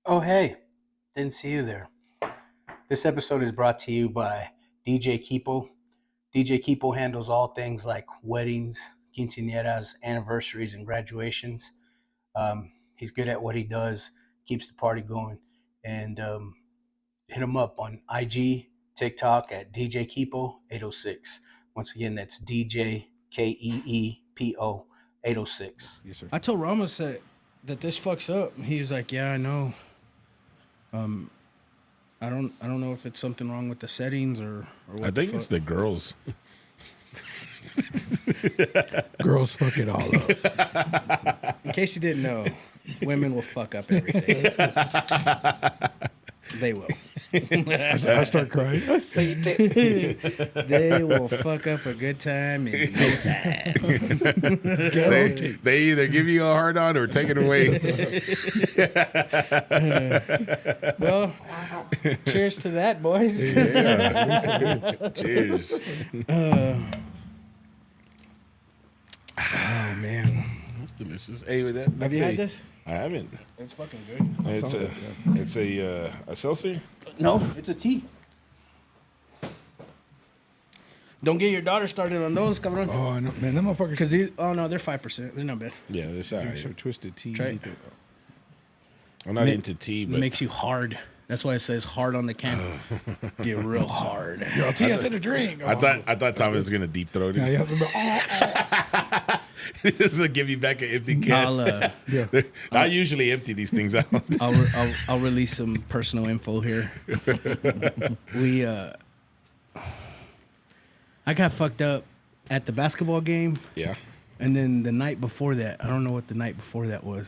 Oh, hey, didn't see you there. This episode is brought to you by DJ Keepo. DJ Keepo handles all things like weddings, quinceañeras, anniversaries, and graduations. He's good at what he does, keeps the party going, and hit him up on IG, TikTok at DJ Keepo 806. Once again, that's DJ Keepo 806. Yes, sir. I told Ramos that this fucks up. He was like, "Yeah, I know. I don't know if it's something wrong with the settings or what." I think it's the girls. Girls fuck it all up. In case you didn't know, women will fuck up everything. They will. I start crying. They will fuck up a good time in no time. They either give you a hard on or take it away. Well, cheers to that, boys. Yeah. Cheers. Oh man, That's delicious. Hey, have you had this? I haven't. It's fucking good. It's a seltzer. No, it's a tea. Don't get your daughter started on those, cabrón. Oh, I know. Man, them motherfuckers. Because these, oh no, they're 5%. They're not bad. Yeah, it's all They're right. so twisted tea. Try it. I'm not into tea, It but makes you hard. That's why it says hard on the can. Get real hard. Yo, tea, I said a drink. I thought Tommy was gonna deep throat Yeah, it. you have to be, Just to give you back an empty can. I usually empty these things out. I'll release some personal info here. I got fucked up at the basketball game, Yeah. and then the night before that, I don't know what the night before that was.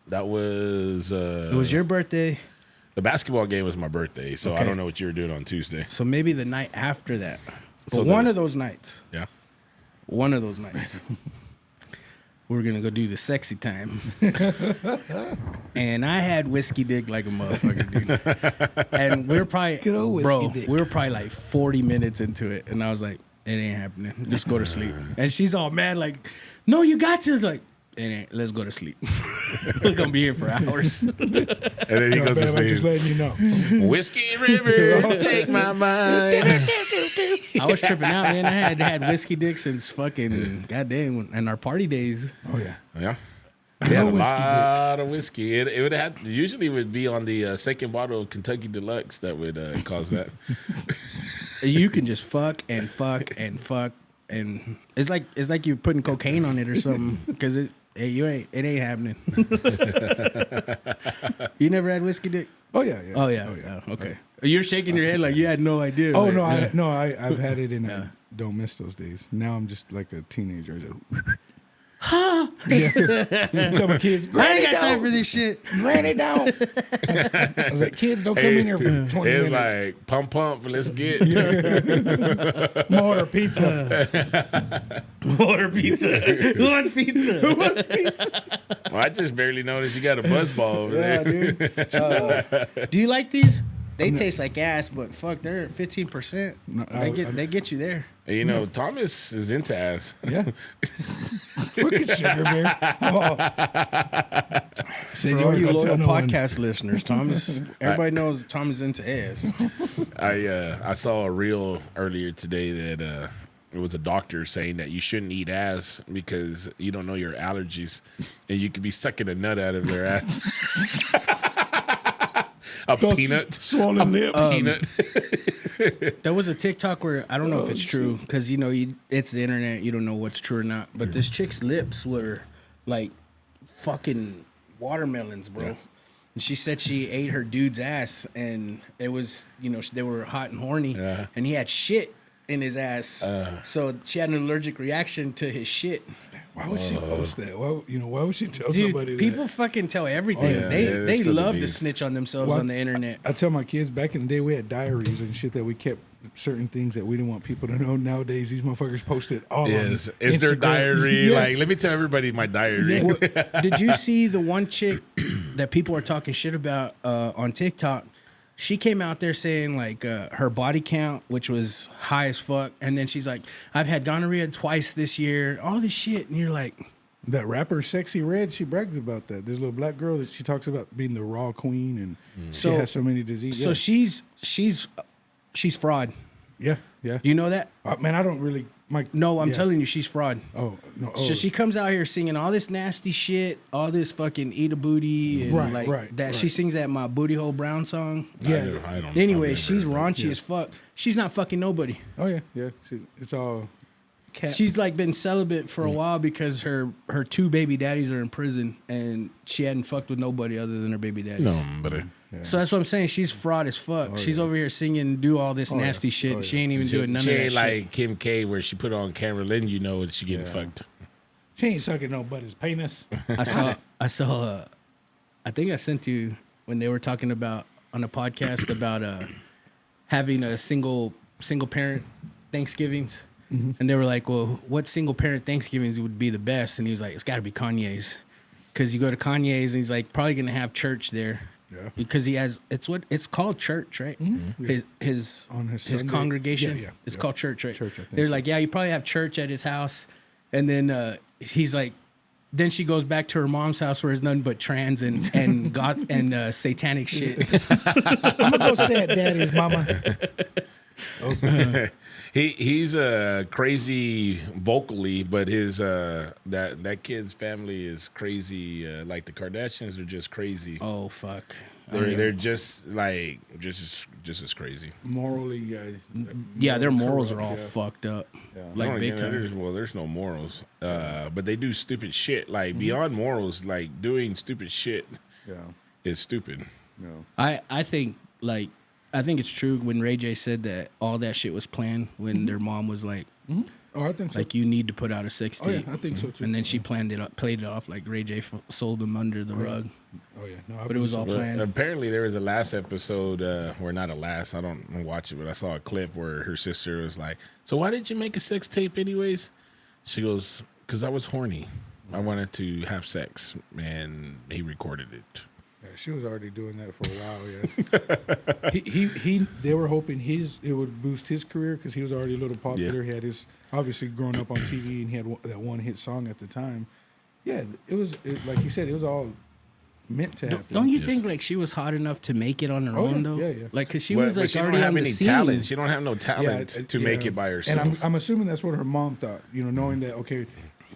That was It was your birthday, the basketball game was my birthday, so I Okay. don't know what you were doing on Tuesday. so maybe the night after that. So But one of those nights, Yeah. we were gonna go do the sexy time, and I had whiskey dick like a motherfucker, dude. And we were probably, Good old whiskey dick. we were probably like 40 minutes into it, and I was like, "It ain't happening. Just go to sleep." And she's all mad, like, "No, you got to." It's like, "It ain't. Let's go to sleep. We're gonna be here for hours." And then he goes to I'm just sleep. letting you know. Whiskey River, take my mind. I was tripping out, man. I had whiskey dick since fucking goddamn, and our party days. Oh, yeah. Yeah. We had a whiskey lot of whiskey. It would have usually would be on the second bottle of Kentucky Deluxe that would cause that. You can just fuck and fuck and fuck, and it's like you're putting cocaine on it or something, because it ain't happening. You never had whiskey dick? Oh, yeah. Oh yeah. Oh, okay. You're shaking your head like you had no idea. Oh, right? no, I've had it and I don't miss those days. Now I'm just like a teenager. Yeah. Tell my kids, I Granny, ain't got time don't. for this shit. Granny, don't. I was like, kids, don't come in here for 20 It's minutes. like pump, let's get. More pizza. Order pizza. Who wants pizza? Well, I just barely noticed you got a buzzball over Yeah, there. dude. Do you like these? They taste like ass, but fuck, they're 15%. No, They get you there. And, you know, Thomas is into ass. Yeah. Fucking sugar bear. Oh. Said For all you wanna go loyal tell no one. podcast listeners, Thomas. Everybody knows Tom is into ass. I saw a reel earlier today that it was a doctor saying that you shouldn't eat ass because you don't know your allergies, and you could be sucking a nut out of their ass. A peanut. Swollen lip. Peanut. There was a TikTok where I don't know if it's true because it's the internet. You don't know what's true or not. But this chick's lips were like fucking watermelons, bro. Yeah. And she said she ate her dude's ass, and it was they were hot and horny, Yeah. and he had shit in his ass. So she had an allergic reaction to his shit. Why would she post that? Why would she tell Dude, somebody people that? fucking tell everything. yeah, they yeah, that's good to love be. to snitch on themselves Well, on the internet. I tell my kids back in the day we had diaries and shit that we kept certain things that we didn't want people to know. Nowadays these motherfuckers post it all Yes, on it's their Instagram. diary. Yeah. Like, let me tell everybody my diary. Well, did you see the one chick that people are talking shit about on TikTok? She came out there saying like her body count, which was high as fuck, and then she's like, "I've had gonorrhea twice this year." All this shit, and you're like, That rapper, Sexy Red, she brags about that. There's a little black girl that she talks about being the raw queen, and she has so many diseases. So she's fraud. yeah. Do you know that? Man, I don't really. No, I'm telling you, she's fraud. Oh no! So she comes out here singing all this nasty shit, all this fucking eat a booty, and that. She sings that My Booty Hole Brown song. Yeah. I don't. Anyway, she's raunchy as fuck. She's not fucking nobody. Oh yeah. It's all. She's like been celibate for a while because her 2 baby daddies are in prison, and she hadn't fucked with nobody other than her baby daddies. No, but So that's what I'm saying. She's fraud as fuck. She's over here singing, do all this nasty shit. She ain't even doing none of that shit. She ain't like Kim K, where she put on camera, letting you know that she getting fucked. She ain't sucking nobody's penis. I saw. I think I sent you when they were talking about on a podcast about having a single parent Thanksgivings. Mm-hmm. And they were like, well, what single parent Thanksgivings would be the best? And he was like, it's got to be Kanye's. Because you go to Kanye's and he's like probably going to have church there. Yeah. Because he has, it's called church, right? Mm-hmm. His congregation, it's called church, right? Church, I think. They're like, yeah, you probably have church at his house. And then he's like, then she goes back to her mom's house where there's nothing but trans and goth and satanic shit. I'm going to go stay at daddy's, mama. Okay. He's crazy vocally, but his that kid's family is crazy. Like the Kardashians are just crazy. Oh fuck! They're just like just as crazy. Morally, yeah, their morals are all fucked up. Yeah. Like big time. There's no morals, but they do stupid shit. Like beyond morals, like doing stupid shit. Yeah, is stupid. No, I think like. I think it's true when Ray J said that all that shit was planned when their mom was like, oh, I think so. Like you need to put out a sex tape. Oh, yeah, I think so too. And then she played it off like Ray J sold them under the rug. Oh yeah, no, but it was all planned. Apparently there was a last episode, or not a last. I don't watch it, but I saw a clip where her sister was like, "So why did you make a sex tape, anyways?" She goes, "Because I was horny. I wanted to have sex, and he recorded it." Yeah, she was already doing that for a while. Yeah, they were hoping it would boost his career because he was already a little popular. Yeah. He had his obviously growing up on TV, and he had that one hit song at the time. Yeah, it was like you said, it was all meant to happen. Don't you think like she was hot enough to make it on her own though? Yeah. Like because she was like she already don't have on the any scene. talent. She don't have no talent to make it by herself. And I'm assuming that's what her mom thought. You know, knowing that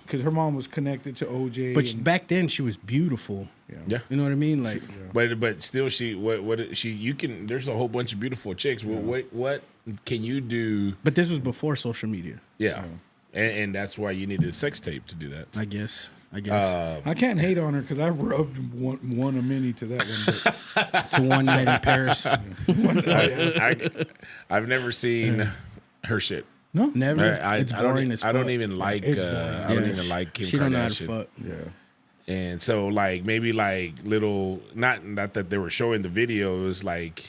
because her mom was connected to OJ. But back then she was beautiful. Yeah. You know what I mean? Like, but still, you can. There's a whole bunch of beautiful chicks. Well, what can you do? But this was before social media. Yeah, and that's why you needed a sex tape to do that. I guess. I can't hate on her because I rubbed one of many to that one. But to one night in Paris. I've never seen her shit. No, never. It's boring as fuck. I don't even like. I don't even like Kim Kardashian. She don't know how to fuck. Yeah. And so, like, maybe like little, not that they were showing the video. It was like,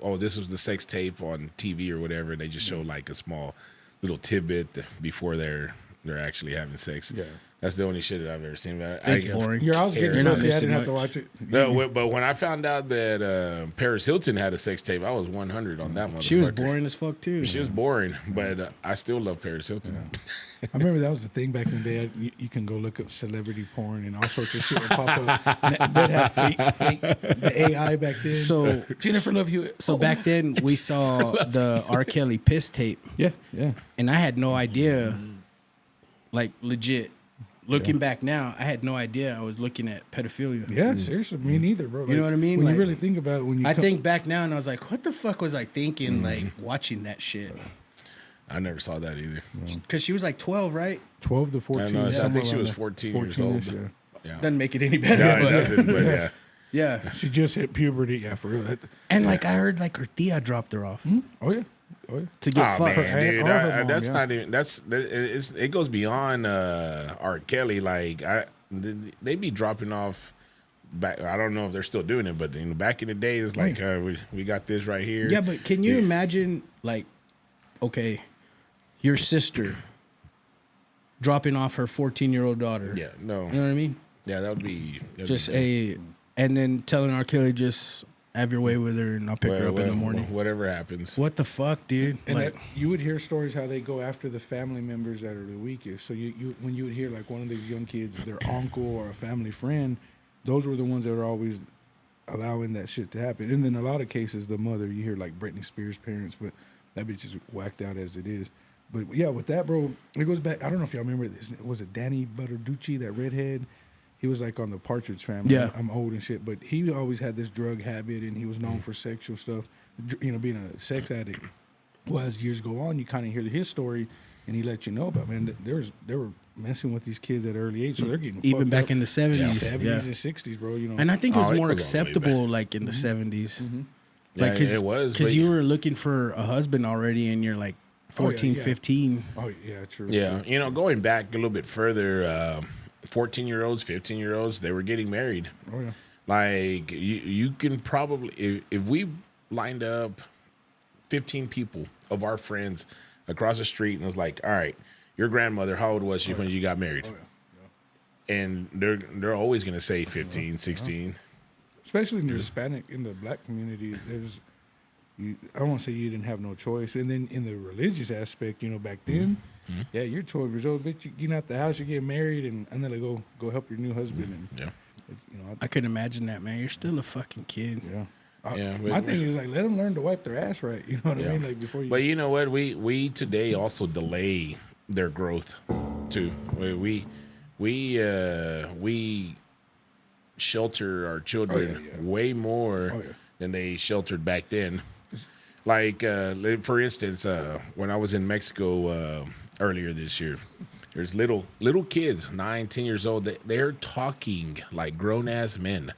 oh, this was the sex tape on TV or whatever. And they just show like a small little tidbit before they're actually having sex. Yeah. That's the only shit that I've ever seen. It's boring. You're not missing I didn't have to watch it. No, but when I found out that Paris Hilton had a sex tape, I was 100 on that one. She was boring as fuck too. She was boring, but I still love Paris Hilton. Yeah. I remember that was the thing back in the day. You can go look up celebrity porn and all sorts of shit would pop up. They'd have fake the AI back then. So Jennifer Love Hewitt. So back then we saw the R. Kelly piss tape. Yeah. And I had no idea, like legit. Looking back now, I had no idea I was looking at pedophilia. Yeah, seriously, me neither, bro. Like, you know what I mean? When you really think about it, I think back now and I was like, what the fuck was I thinking, like, watching that shit? I never saw that either. Because she was like 12, right? 12 to 14. I think she was 14 years old. Yeah. Doesn't make it any better. No, it doesn't, but yeah. Yeah. She just hit puberty, yeah, for real. And like I heard like her tia dropped her off. Mm-hmm. Oh, yeah. To get fucked. Man, dude, that's not even. It goes beyond R. Kelly. Like they be dropping off. Back, I don't know if they're still doing it, but back in the day, it's like we got this right here. Yeah, but can you imagine like, okay, your sister dropping off her 14-year-old daughter? Yeah, no, you know what I mean? Yeah, that would be and then telling R. Kelly just have your way with her, and I'll pick her up in the morning. Whatever happens. What the fuck, dude? And Like, you would hear stories how they go after the family members that are the weakest. So you when you would hear like one of these young kids, their uncle or a family friend, those were the ones that were always allowing that shit to happen. And then a lot of cases, the mother, you hear like Britney Spears' parents, but that bitch is whacked out as it is. But yeah, with that, bro, it goes back. I don't know if y'all remember this. Was it Danny Butterducci, that redhead? He was like on the Partridge Family. Yeah. I'm old and shit, but he always had this drug habit, and he was known for sexual stuff, you know, being a sex addict. Well, as years go on, you kind of hear his story, and he let you know about, man, they were messing with these kids at an early age, so they're getting even fucked back up. in the 70s. 70s Yeah. and 60s, bro, you know. And I think it was Oh, it more goes all the way acceptable, back. like, in the 70s. Yeah, Like, cause, it was, Because but- you were looking for a husband already, and you're like 14, yeah. 15. Oh, yeah, true. Yeah, true. you know, going back a little bit further, 14-year-olds, 15-year-olds, they were getting married. Oh, yeah. Like, you can probably, if we lined up 15 people of our friends across the street and was like, all right, your grandmother, how old was she when you got married? Oh, yeah. And they're always going to say 15, 16. Especially in the Hispanic, in the black community, there's, I don't want to say you didn't have no choice. And then in the religious aspect, you know, back then, yeah, you're 12 years old, bitch, you're out the house, you get married, and then they go help your new husband. And, Yeah. you know, I couldn't imagine that, man. You're still a fucking kid. yeah. Yeah, but- My thing is, like, let them learn to wipe their ass right. You know what I Yeah. mean? Like, before you. But you know what? We today also delay their growth too. We shelter our children way more Oh, yeah. than they sheltered back then. Like for instance, when I was in Mexico earlier this year, there's little kids, 9, 10 years old. They're talking like grown ass men.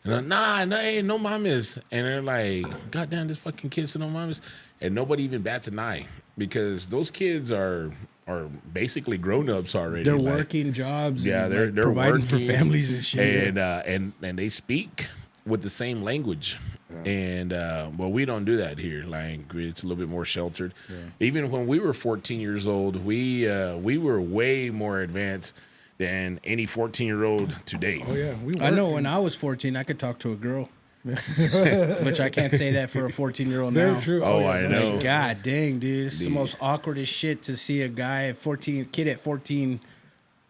And I'm, nah, ain't no mamas. And they're like, God damn, this fucking kid said no mamas. And nobody even bats an eye because those kids are basically grown ups already. They're Like, working jobs. yeah, and, they're like, they're providing working, for families and shit. and they speak with the same language. And well, we don't do that here. Like, it's a little bit more sheltered. Even when we were 14 years old, we were way more advanced than any 14-year-old today. Oh, yeah. I know when I was 14, I could talk to a girl. Which I can't say that for a 14-year-old now. Very true. Oh, yeah, I no, know. sure. God dang, dude. It's the most awkwardest shit to see a guy at 14, kid at 14,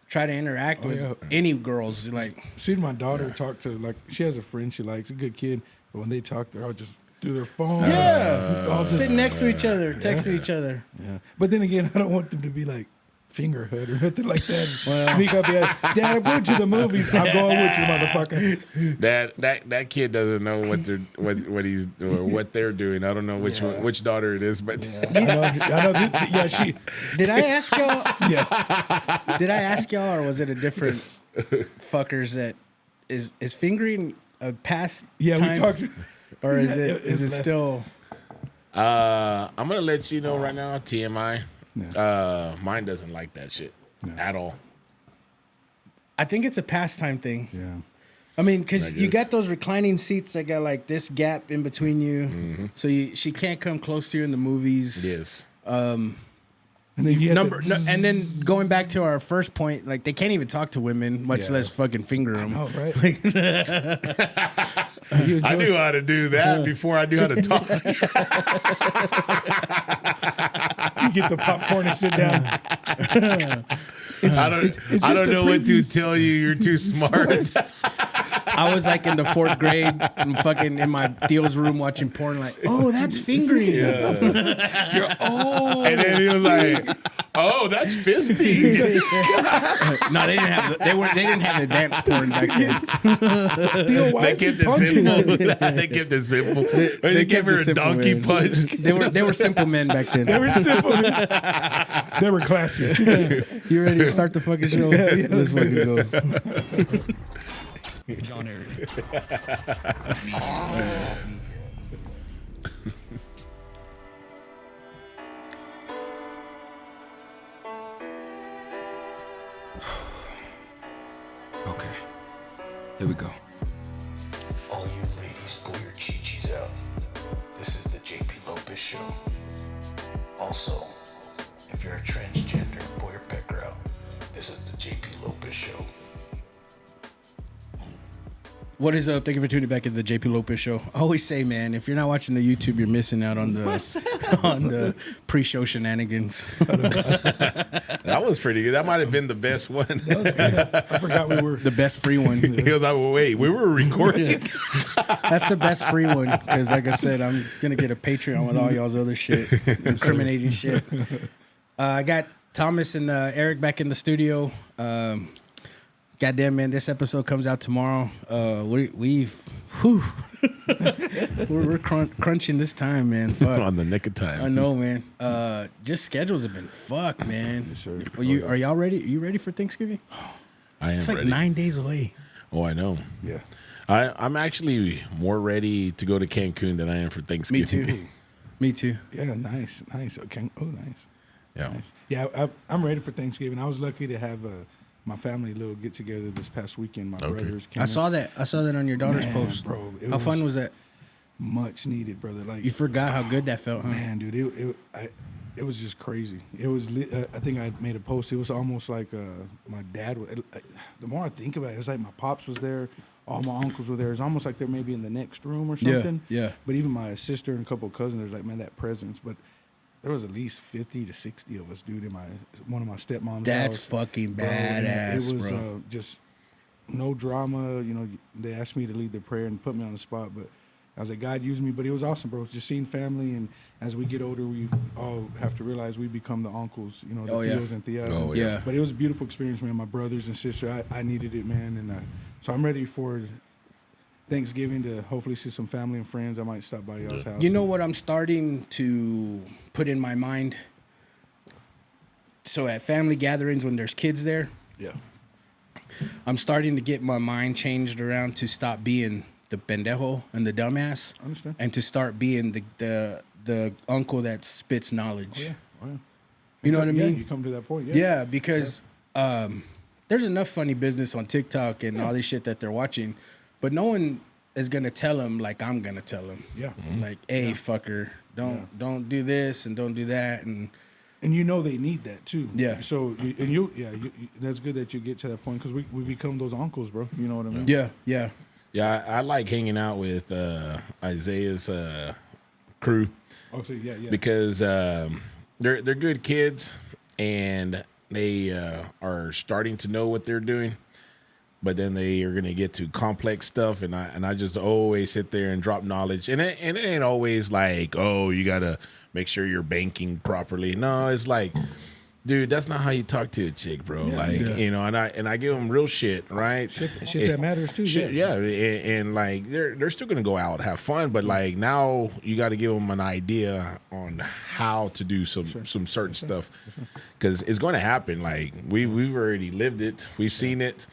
try to interact with yeah. any girls. Like, Seen my daughter talk to, like, she has a friend she likes, a good kid, but when they talk, they're all just through their phone. yeah, sitting next to each other, texting each other. Yeah. But then again, I don't want them to be like finger hood or nothing like that. Sneak up and like, Dad, I'm going to the movies. I'm going with you, motherfucker. That kid doesn't know what they're doing. I don't know which daughter it is, but I know. She. Did I ask y'all? Yeah. Did I ask y'all, or was it a different fuckers that is fingering a past? Yeah, time, we talked. or is Yeah, it is it it's still? I'm gonna let you know right now, TMI. Mine doesn't like that shit at all. I think it's a pastime thing. Yeah. I mean, because you guess. got those reclining seats that got like this gap in between you, so she can't come close to you in the movies. Yes. And then you had And then going back to our first point, like they can't even talk to women, much Yeah. less fucking finger them. Oh, right. I knew how to do that before I knew how to talk. You get the popcorn and sit down. I don't a know what to preview. tell you. You're too smart. I was like in the 4th grade and fucking in my Theo's room watching porn, like, oh, that's fingering. You're, oh. And then he was like, "Oh, that's fisting." No, they didn't have they didn't have advanced porn back then. Theo, why They is he kept it punching simple. her? They kept it simple. They kept gave her it a simple, donkey man. punch. They were simple men back then. They were simple. They were classy. You ready to start the fucking show? Let's fucking go. John Eric. Okay, here we go. All you ladies, pull your chi-chis out. This is the JP Lopez show. Also, if you're a transgender, pull your pecker out. This is the JP Lopez show. What is up? Thank you for tuning back at the JP Lopez Show. I always say, man, if you're not watching the YouTube, you're missing out on the pre-show shenanigans. That was pretty good. That might have been the best one. I forgot we were. The best free one. He was like, well, wait, we were recording. That's the best free one because, like I said, I'm gonna get a Patreon with all y'all's other shit, incriminating shit. I got Thomas and Eric back in the studio. Goddamn, man, this episode comes out tomorrow. We're crunching this time, man. Fuck. On the nick of time. I know, man. Just schedules have been fucked, man. Yes, sir. Are y'all ready? Are you ready for Thanksgiving? I am It's like ready. 9 days away. Oh, I know. Yeah. I'm actually more ready to go to Cancun than I am for Me Thanksgiving. too. Me too. Yeah, nice. Okay. Oh, nice. Yeah. Nice. Yeah, I'm ready for Thanksgiving. I was lucky to have my family little get together this past weekend. My brothers came. I saw that on your daughter's Man, post. bro, it How fun was that? Much needed, brother. Like You forgot how good that felt, huh? man, dude, it was just crazy. It was. I think I made a post. It was almost like my dad. The more I think about it, it's like my pops was there. All my uncles were there. It's almost like they're maybe in the next room or something. yeah. But even my sister and a couple of cousins, there's like, man, that presence. But there was at least 50 to 60 of us, dude, in one of my stepmom's That's house. fucking Bro, and badass, it was bro. just no drama. You know, they asked me to lead the prayer and put me on the spot, but I was like, God used me. But it was awesome, bro. Just seeing family, and as we get older, we all have to realize we become the uncles, you know, the Oh, yeah. tios and tias. Oh, yeah. But it was a beautiful experience, man. My brothers and sister, I needed it, man. And so I'm ready for Thanksgiving to hopefully see some family and friends. I might stop by y'all's house. You know what I'm starting to put in my mind? So at family gatherings when there's kids there, Yeah. I'm starting to get my mind changed around to stop being the pendejo and the dumbass, I understand. and to start being the uncle that spits knowledge. Yeah. Oh, yeah. You know what I Yeah, mean? you come to that point. Yeah, because there's enough funny business on TikTok and all this shit that they're watching, but no one is gonna tell them like I'm gonna tell them. Yeah. Like, hey, fucker, don't do this and don't do that, and And you know they need that too. Yeah. So that's good that you get to that point because we become those uncles, bro. You know what I mean? yeah. Yeah, I like hanging out with Isaiah's crew Oh, so yeah. because they're good kids and they are starting to know what they're doing, but then they are gonna get to complex stuff, and I just always sit there and drop knowledge, and it ain't always like, oh, you gotta make sure you're banking properly. No, it's like, dude, that's not how you talk to a chick, bro. You know, and I give them real shit, right? Shit that matters too. Shit, yeah, and like they're still gonna go out have fun, but like now you got to give them an idea on how to do some certain stuff, because it's going to happen. Like we've already lived it, we've seen it,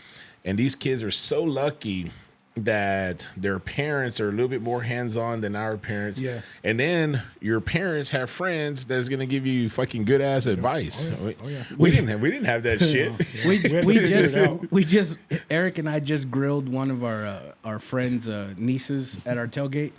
and these kids are so lucky that their parents are a little bit more hands-on than our parents. Yeah. And then your parents have friends that's gonna give you fucking good ass advice. Oh, yeah. We didn't have that shit. We just Eric and I just grilled one of our friends' nieces at our tailgate.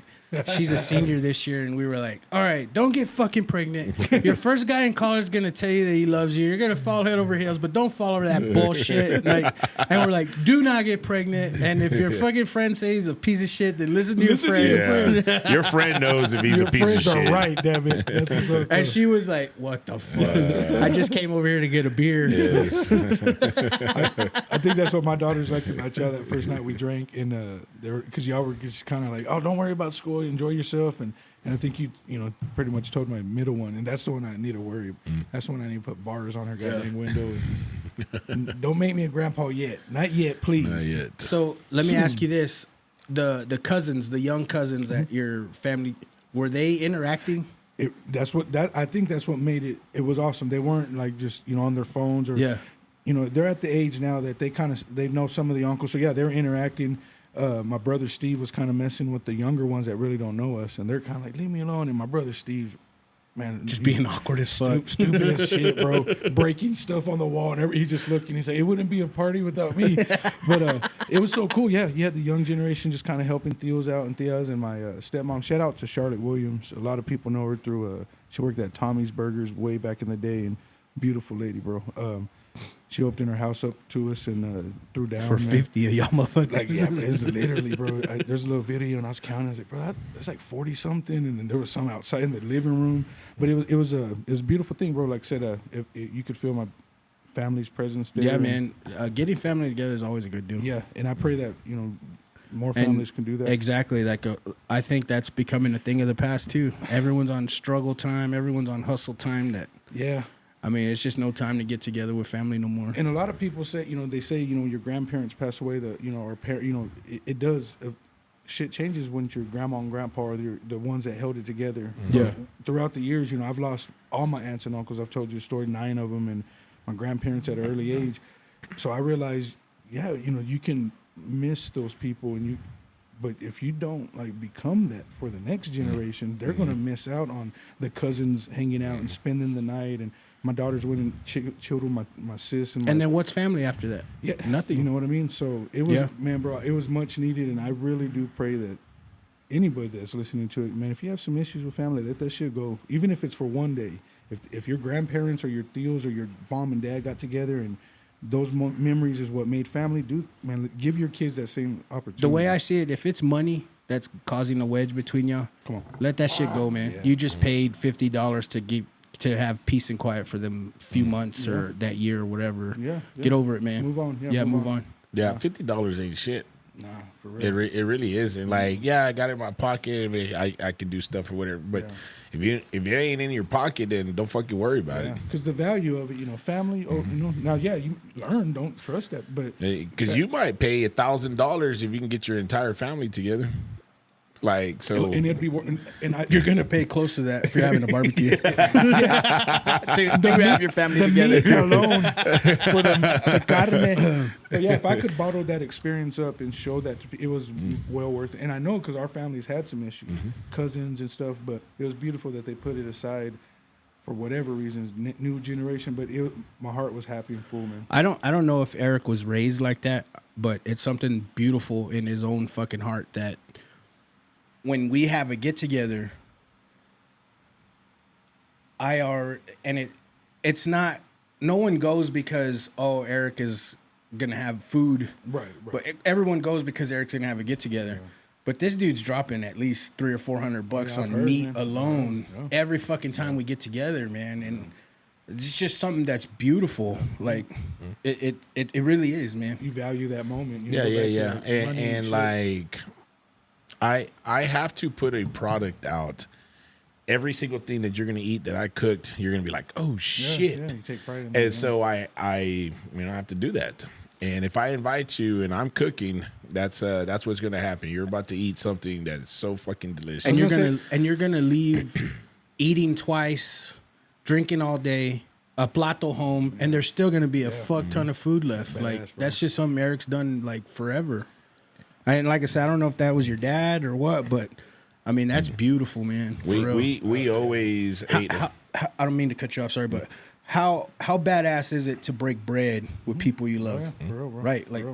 She's a senior this year, and we were like, all right, don't get fucking pregnant. Your first guy in college is going to tell you that he loves you. You're going to fall head over heels, but don't fall over that bullshit. And we're like, do not get pregnant. And if your fucking friend says he's a piece of shit, then listen to your friends. Yeah. Your friend knows if he's Your a piece of friends shit. are right, damn it. That's what's up. And she was like, what the fuck? I just came over here to get a beer. Yes. I think that's what my daughters liked about y'all that first night we drank, and because y'all were just kind of like, oh, don't worry about school, enjoy yourself, and I think you know pretty much told my middle one, and that's the one I need to worry. That's the one I need to put bars on her goddamn window. And don't make me a grandpa yet, not yet, please. Not yet. So let me ask you this: the cousins, the young cousins at your family, were they interacting? I think that's what made it. It was awesome. They weren't like just on their phones or you know, they're at the age now that they know some of the uncles. So yeah, they're interacting. My brother Steve was kind of messing with the younger ones that really don't know us, and they're kind of like, leave me alone. And my brother Steve, man, Just being awkward as fuck. stupid as shit, bro. Breaking stuff on the wall, and he just looked and he said, "It wouldn't be a party without me." But it was so cool. Yeah, you had the young generation just kind of helping Theos out and Theas, and my stepmom. Shout out to Charlotte Williams. A lot of people know her through. She worked at Tommy's Burgers way back in the day, and beautiful lady, bro. She opened her house up to us and threw down For man. 50 of y'all motherfuckers. Like, yeah, it's literally, bro. There's a little video, and I was counting. I was like, bro, that's like 40 something, and then there was some outside in the living room. But it was a beautiful thing, bro. Like I said, if you could feel my family's presence there. Yeah, and, man. Getting family together is always a good deal. Yeah, and I pray that more families can do that. Exactly. Like I think that's becoming a thing of the past too. Everyone's on struggle time. Everyone's on hustle time. Yeah. I mean, it's just no time to get together with family no more. And a lot of people say, they say, your grandparents pass away, or parent, it does. Shit changes when your grandma and grandpa are the ones that held it together. Yeah. Throughout the years, I've lost all my aunts and uncles. I've told you a story, 9 of them, and my grandparents at an early age. So I realized, yeah, you can miss those people, but if you don't become that for the next generation, they're gonna miss out on the cousins hanging out and spending the night. And my daughters went and chilled with my sis, and then what's family after that? Yeah, nothing. You know what I mean? So it was, man, bro, it was much needed, and I really do pray that anybody that's listening to it, man, if you have some issues with family, let that shit go. Even if it's for one day. If your grandparents or your tios or your mom and dad got together and those memories is what made family, man, give your kids that same opportunity. The way I see it, if it's money that's causing a wedge between y'all, come on, let that shit go, man. Yeah. You just paid $50 to have peace and quiet for them few months or that year or whatever. Yeah. Get over it, man. Move on. Yeah, move on. Yeah, $50 ain't shit. Nah, for real. It really isn't. Like, yeah, I got it in my pocket. I can do stuff or whatever. But if it ain't in your pocket, then don't fucking worry about it. Because the value of it, family. Now, you learn. Don't trust that, but because you might pay $1,000 if you can get your entire family together. Like, so, and it'd be You're gonna pay close to that if you're having a barbecue. to have your family together. meat alone for the carne. But yeah, if I could bottle that experience up and show that it was well worth it. And I know because our families had some issues, cousins and stuff, but it was beautiful that they put it aside for whatever reasons, new generation. But my heart was happy and full, man. I don't know if Eric was raised like that, but it's something beautiful in his own fucking heart that when we have a get together, it's not, no one goes because, Eric is gonna have food, right. But everyone goes because Eric's gonna have a get together. Yeah. But this dude's dropping at least $300 or $400 on meat alone every fucking time we get together, man. And it's just something that's beautiful. Like it really is, man. You value that moment. Yeah. And like, I have to put a product out. Every single thing that you're gonna eat that I cooked, you're gonna be like, oh shit. Yeah, you take pride in that. And so I have to do that. And if I invite you and I'm cooking, that's what's gonna happen. You're about to eat something that's so fucking delicious. And you're gonna leave eating twice, drinking all day, a plato home, and there's still gonna be a fuck ton of food left. Badass, that's just something Eric's done forever. And like I said, I don't know if that was your dad or what, but I mean that's beautiful, man. We always ate. I don't mean to cut you off, sorry, but how badass is it to break bread with people you love? Yeah, for real, bro. Right, like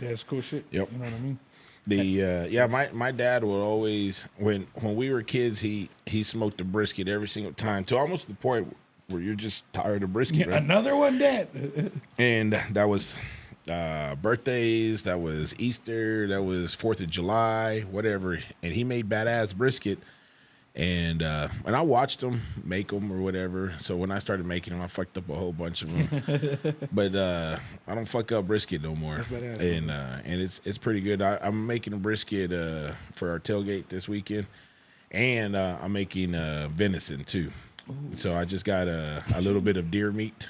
that's cool shit. Yep. You know what I mean? My dad would always when we were kids he smoked a brisket every single time to almost the point where you're just tired of brisket. Right? Another one, Dad. And that was birthdays, that was Easter, that was 4th of July, whatever. And he made badass brisket. And I watched him make them or whatever. So when I started making them, I fucked up a whole bunch of them. But I don't fuck up brisket no more. That's badass, and it's pretty good. I'm making a brisket for our tailgate this weekend, and I'm making venison too. Ooh. So I just got a little bit of deer meat.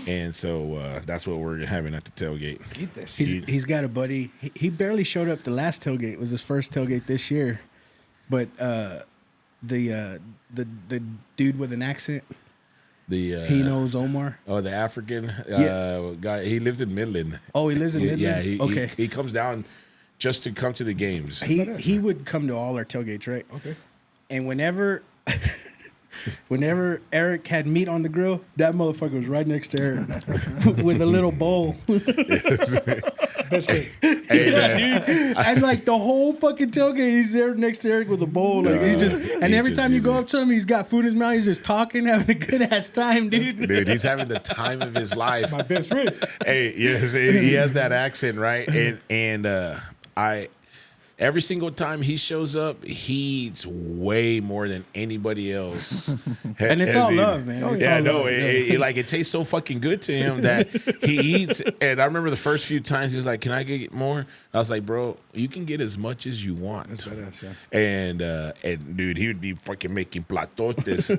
And so that's what we're having at the tailgate. Get that shit. He's got a buddy. He barely showed up the last tailgate. It was his first tailgate this year. But the dude with an accent, he knows Omar. Oh, the African guy. He lives in Midland. Oh, he lives in Midland? Yeah, he comes down just to come to the games. He would come to all our tailgates, right? Okay. And whenever Whenever Eric had meat on the grill, that motherfucker was right next to Eric with a little bowl. Best way. Hey, man. And like the whole fucking tailgate, he's there next to Eric with a bowl. Like he's just, and he every just time you did go it. up to him, he's got food in his mouth. He's just talking, having a good ass time, dude. Dude, he's having the time of his life. My best friend. Hey, yes, he has that accent, right? And I every single time he shows up, he eats way more than anybody else. And it's all love, man. It's Yeah, all no, love, it tastes so fucking good to him that he eats. And I remember the first few times he was like, "Can I get more?" I was like, "Bro, you can get as much as you want." That's badass, yeah. And dude, he would be fucking making platotes,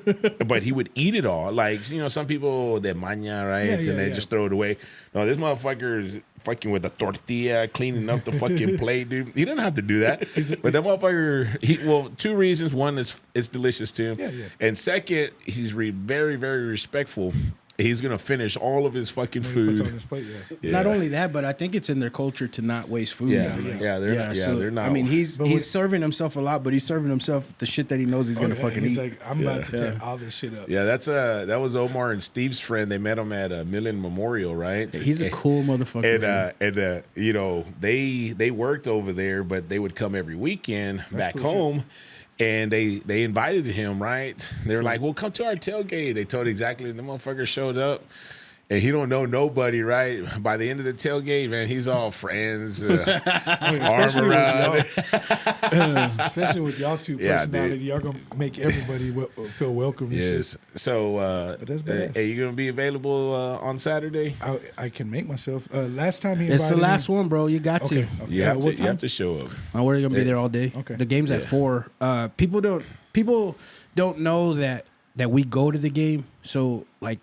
but he would eat it all. Like, some people de maña, right? Yeah, And they just throw it away. No, this motherfucker is fucking with a tortilla, cleaning up the fucking plate, dude. He didn't have to do that. But that motherfucker, two reasons. One is it's delicious to him. Yeah, yeah. And second, he's very, very respectful. He's gonna finish all of his fucking When he puts on food. his plate, yeah. Not only that, but I think it's in their culture to not waste food. Yeah, man. they're not. I mean, he's But serving himself a lot, but he's serving himself the shit that he knows he's gonna fucking He's eat. like, I'm about to tear all this shit up. Yeah, that was Omar and Steve's friend. They met him at Millen Memorial, right? He's a cool motherfucker. And they worked over there, but they would come every weekend back home. And they invited him, right? They were like, "Well, come to our tailgate." They told exactly. The motherfucker showed up, and he don't know nobody, right? By the end of the tailgate, man, he's all friends, arm Especially with around. Especially with y'all's two Yeah, personality, dude. y'all gonna make everybody feel welcome. And Yes. So, that's badass. hey, you gonna be available on Saturday? shit. I can make myself. Last time he It's the invited last me, one, bro. You got Okay. to. You have to. What You have time? to show up. Oh, we're gonna be there all day. Okay. The game's at 4. People don't know that we go to the game. So like,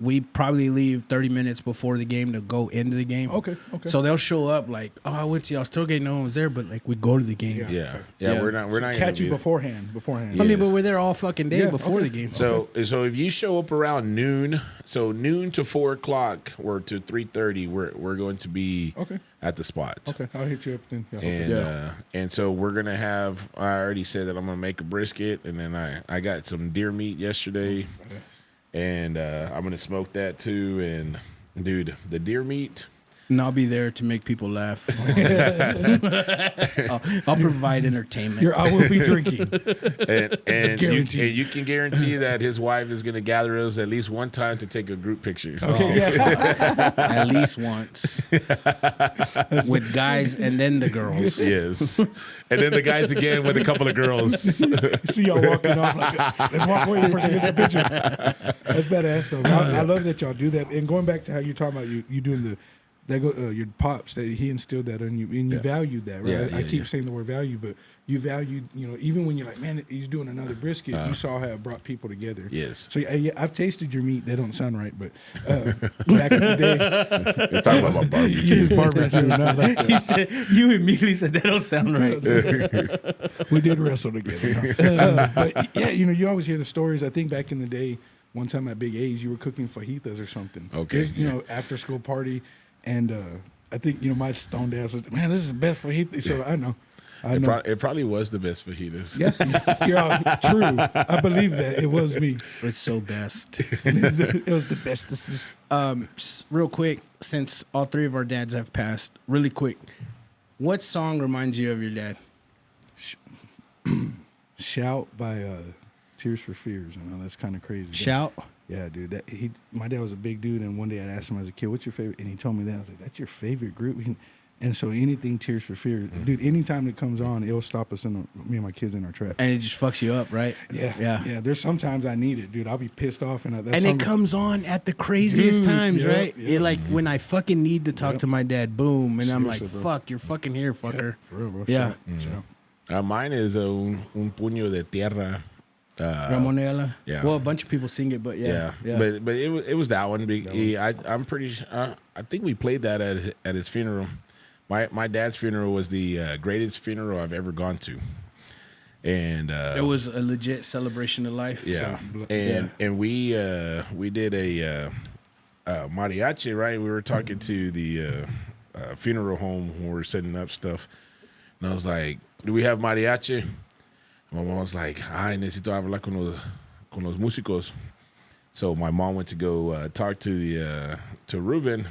we probably leave 30 minutes before the game to go into the game. Okay. So they'll show up like, oh, I went to y'all's tailgate, no one was there, but like we go to the game. Yeah. Yeah. Yeah. We're not gonna Catch you be- beforehand. I mean, but we're there all fucking day Yeah, before okay. the game. So if you show up around noon, so noon to 4:00 or to 3:30, we're going to be Okay. at the spot. Okay, I'll hit you up then. Yeah, And Yeah. and so we're gonna have. I already said that I'm gonna make a brisket, and then I got some deer meat yesterday, and I'm gonna smoke that too. And dude, the deer meat. And I'll be there to make people laugh. I'll provide entertainment. I will be drinking. And Guaranteed. you can guarantee that his wife is going to gather us at least one time to take a group picture. Okay, yeah. At least once. With guys and then the girls. Yes. And then the guys again with a couple of girls. See y'all walking off like, let's walk away for the picture. That's badass though. I love that y'all do that. And going back to how you're talking about you doing your pops, that he instilled that in you, and you valued that, right? Yeah, I yeah, keep yeah. saying the word value, but you valued, even when you're like, man, he's doing another brisket, you saw how it brought people together. Yes. So yeah, I've tasted your meat. They don't sound right, but back in the day, You're talking about my barbecue. his barbecue, not like that. He said, you immediately said that don't sound right. We did wrestle together. But yeah, you always hear the stories. I think back in the day, one time at Big A's, you were cooking fajitas or something. Okay, Just, after school party, and I think my stoned ass was, man, this is the best fajita. So I know. It probably was the best fajitas. Yeah, you're all true. I believe that it was me. It's so best. It was the bestest. Real quick, since all three of our dads have passed, really quick, what song reminds you of your dad? Shout by Tears for Fears. I know that's kind of crazy. Shout? Yeah, dude. My dad was a big dude, and one day I asked him as a kid, "What's your favorite?" And he told me that. I was like, "That's your favorite group?" And so anything Tears for Fears, dude. Anytime it comes on, it'll stop us me and my kids in our tracks. And it just fucks you up, right? Yeah. There's sometimes I need it, dude. I'll be pissed off, and It comes on at the craziest Dude, times, yeah, right? yeah. It like when I fucking need to talk to my dad, boom, and I'm like, Seriously, bro. fuck, you're fucking here, fucker. For real, bro. Yeah. Shout. Mine is un puño de tierra. Ramonella. yeah. Well, a bunch of people sing it, but yeah. But it was that one. I'm pretty. I think we played that at his funeral. My dad's funeral was the greatest funeral I've ever gone to, and it was a legit celebration of life. yeah, So, and we did a mariachi, right? We were talking to the funeral home when we were setting up stuff, and I was like, "Do we have mariachi?" My mom was like, "Ay, necesito hablar con con los músicos. So my mom went to go talk to the to Ruben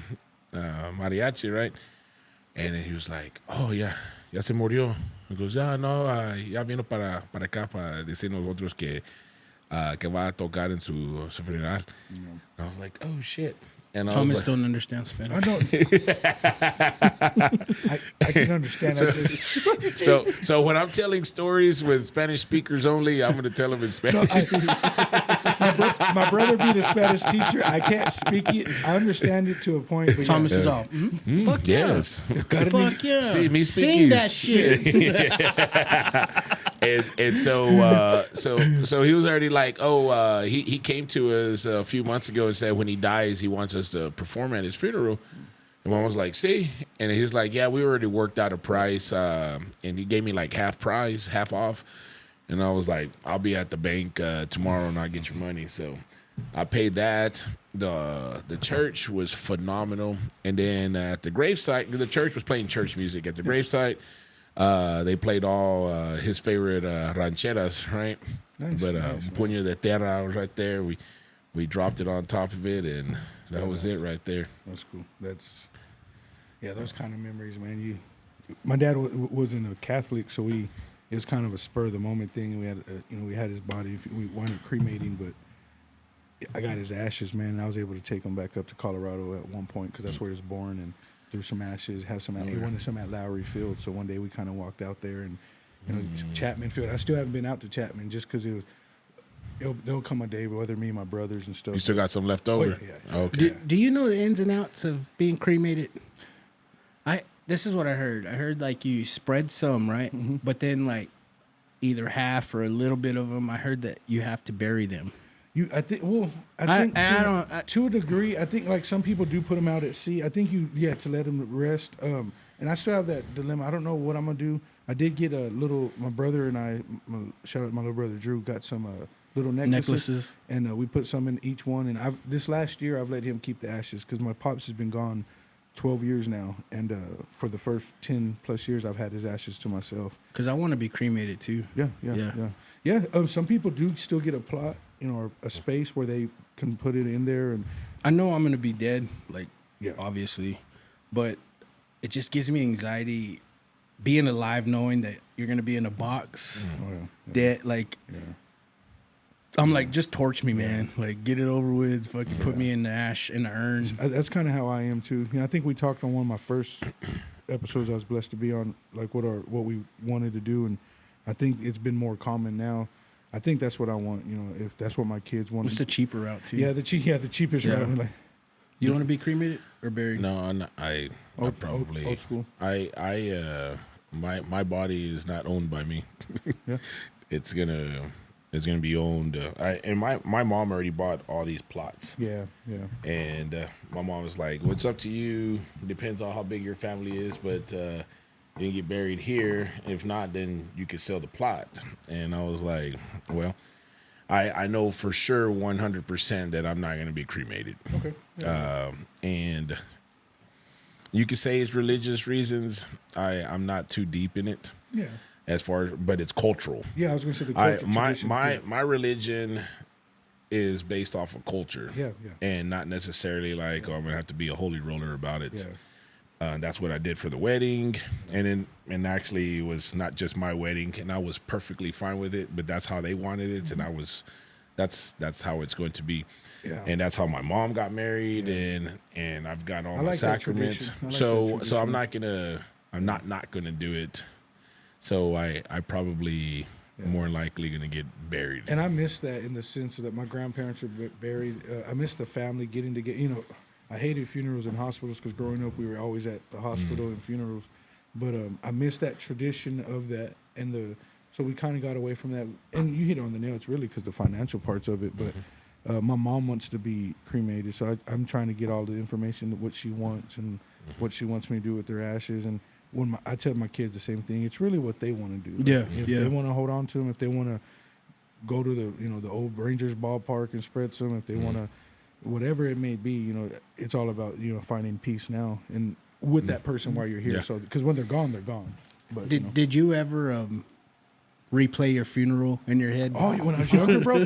Mariachi, right? And then he was like, "Oh yeah, ya se murió." He goes, "Ya no, ya vino para acá para decirnos nosotros que va a tocar en su funeral." And I was like, "Oh shit." And I was Thomas like, don't understand Spanish. I know. I can understand. so when I'm telling stories with Spanish speakers only, I'm going to tell them in Spanish. My brother being a Spanish teacher, I can't speak it. I understand it to a point. But Thomas yeah. is all, fuck Yes. fuck yeah. See, me speak Sing is- that shit. And so he was already like, oh, he came to us a few months ago and said when he dies, he wants us to perform at his funeral. And mom was like, see? And he was like, yeah, we already worked out a price. And he gave me like half price, half off. And I was like, I'll be at the bank tomorrow and I'll get your money. So I paid that. The church was phenomenal. And then at the gravesite, the church was playing church music. At the gravesite, they played all his favorite rancheras, right? Nice, But nice, Puño de Terra was right there. We dropped it on top of it, and that was it right there. That's cool. Those kind of memories, man. My dad wasn't a Catholic, so it was kind of a spur of the moment thing. We had, we had his body. We wanted cremating, but I got his ashes, man. And I was able to take him back up to Colorado at one point because that's where he was born, and there were some ashes. He wanted some at Lowry Field, so one day we kind of walked out there and Chapman Field. I still haven't been out to Chapman just because there'll come a day whether me and my brothers and stuff. You still got some left over? yeah. Okay. Do you know the ins and outs of being cremated? This is what I heard. I heard like you spread some, right? Mm-hmm. But then like either half or a little bit of them. I heard that you have to bury them. I think to a degree. I think like some people do put them out at sea. I think to let them rest. And I still have that dilemma. I don't know what I'm gonna do. I did get my brother and I, shout out my little brother Drew, got some little necklaces. And we put some in each one. And this last year I've let him keep the ashes because my pops has been gone 12 years now, and for the first 10 plus years I've had his ashes to myself. Because I want to be cremated too. Yeah. Some people do still get a plot, or a space where they can put it in there. And I know I'm gonna be dead, Yeah. obviously, but it just gives me anxiety being alive, knowing that you're gonna be in a box, dead. I'm like, just torch me, man. Like, get it over with. Fucking put me in the ash, in the urn. That's kind of how I am too. I think we talked on one of my first episodes I was blessed to be on, like what we wanted to do, and I think it's been more common now. I think that's what I want. If that's what my kids want. It's the cheaper route too. Yeah, the cheapest route. Like, you want to be cremated or buried? No, I'm not, I probably old school. My body is not owned by me. Yeah. It's gonna be owned. And my mom already bought all these plots. Yeah. And my mom was like, "What's up to you? Depends on how big your family is, but you can get buried here. If not, then you can sell the plot." And I was like, "Well, I know for sure 100% that I'm not going to be cremated." Okay. Yeah. And you could say it's religious reasons. I'm not too deep in it. Yeah. But it's cultural. Yeah, I was going to say the culture. My religion is based off of culture. Yeah. And not necessarily like, I'm gonna have to be a holy roller about it. Yeah. That's what I did for the wedding, and actually it was not just my wedding, and I was perfectly fine with it. But that's how they wanted it, and that's how it's going to be. Yeah. And that's how my mom got married, and I've got all my like that sacraments. tradition. So I'm not gonna do it. So I probably more likely gonna get buried. And I miss that in the sense that my grandparents are buried. I miss the family getting together. I hated funerals and hospitals because growing up we were always at the hospital and funerals. But I miss that tradition of that, so we kind of got away from that. And you hit on the nail. It's really because the financial parts of it. But my mom wants to be cremated, so I'm trying to get all the information what she wants and what she wants me to do with their ashes. And I tell my kids the same thing. It's really what they want to do. Yeah, If they want to hold on to them, if they want to go to the old Rangers ballpark and spread some, if they want to, whatever it may be, it's all about finding peace now and with that person while you're here. Yeah. So because when they're gone, they're gone. But Did you ever replay your funeral in your head? Oh, when I was younger, bro.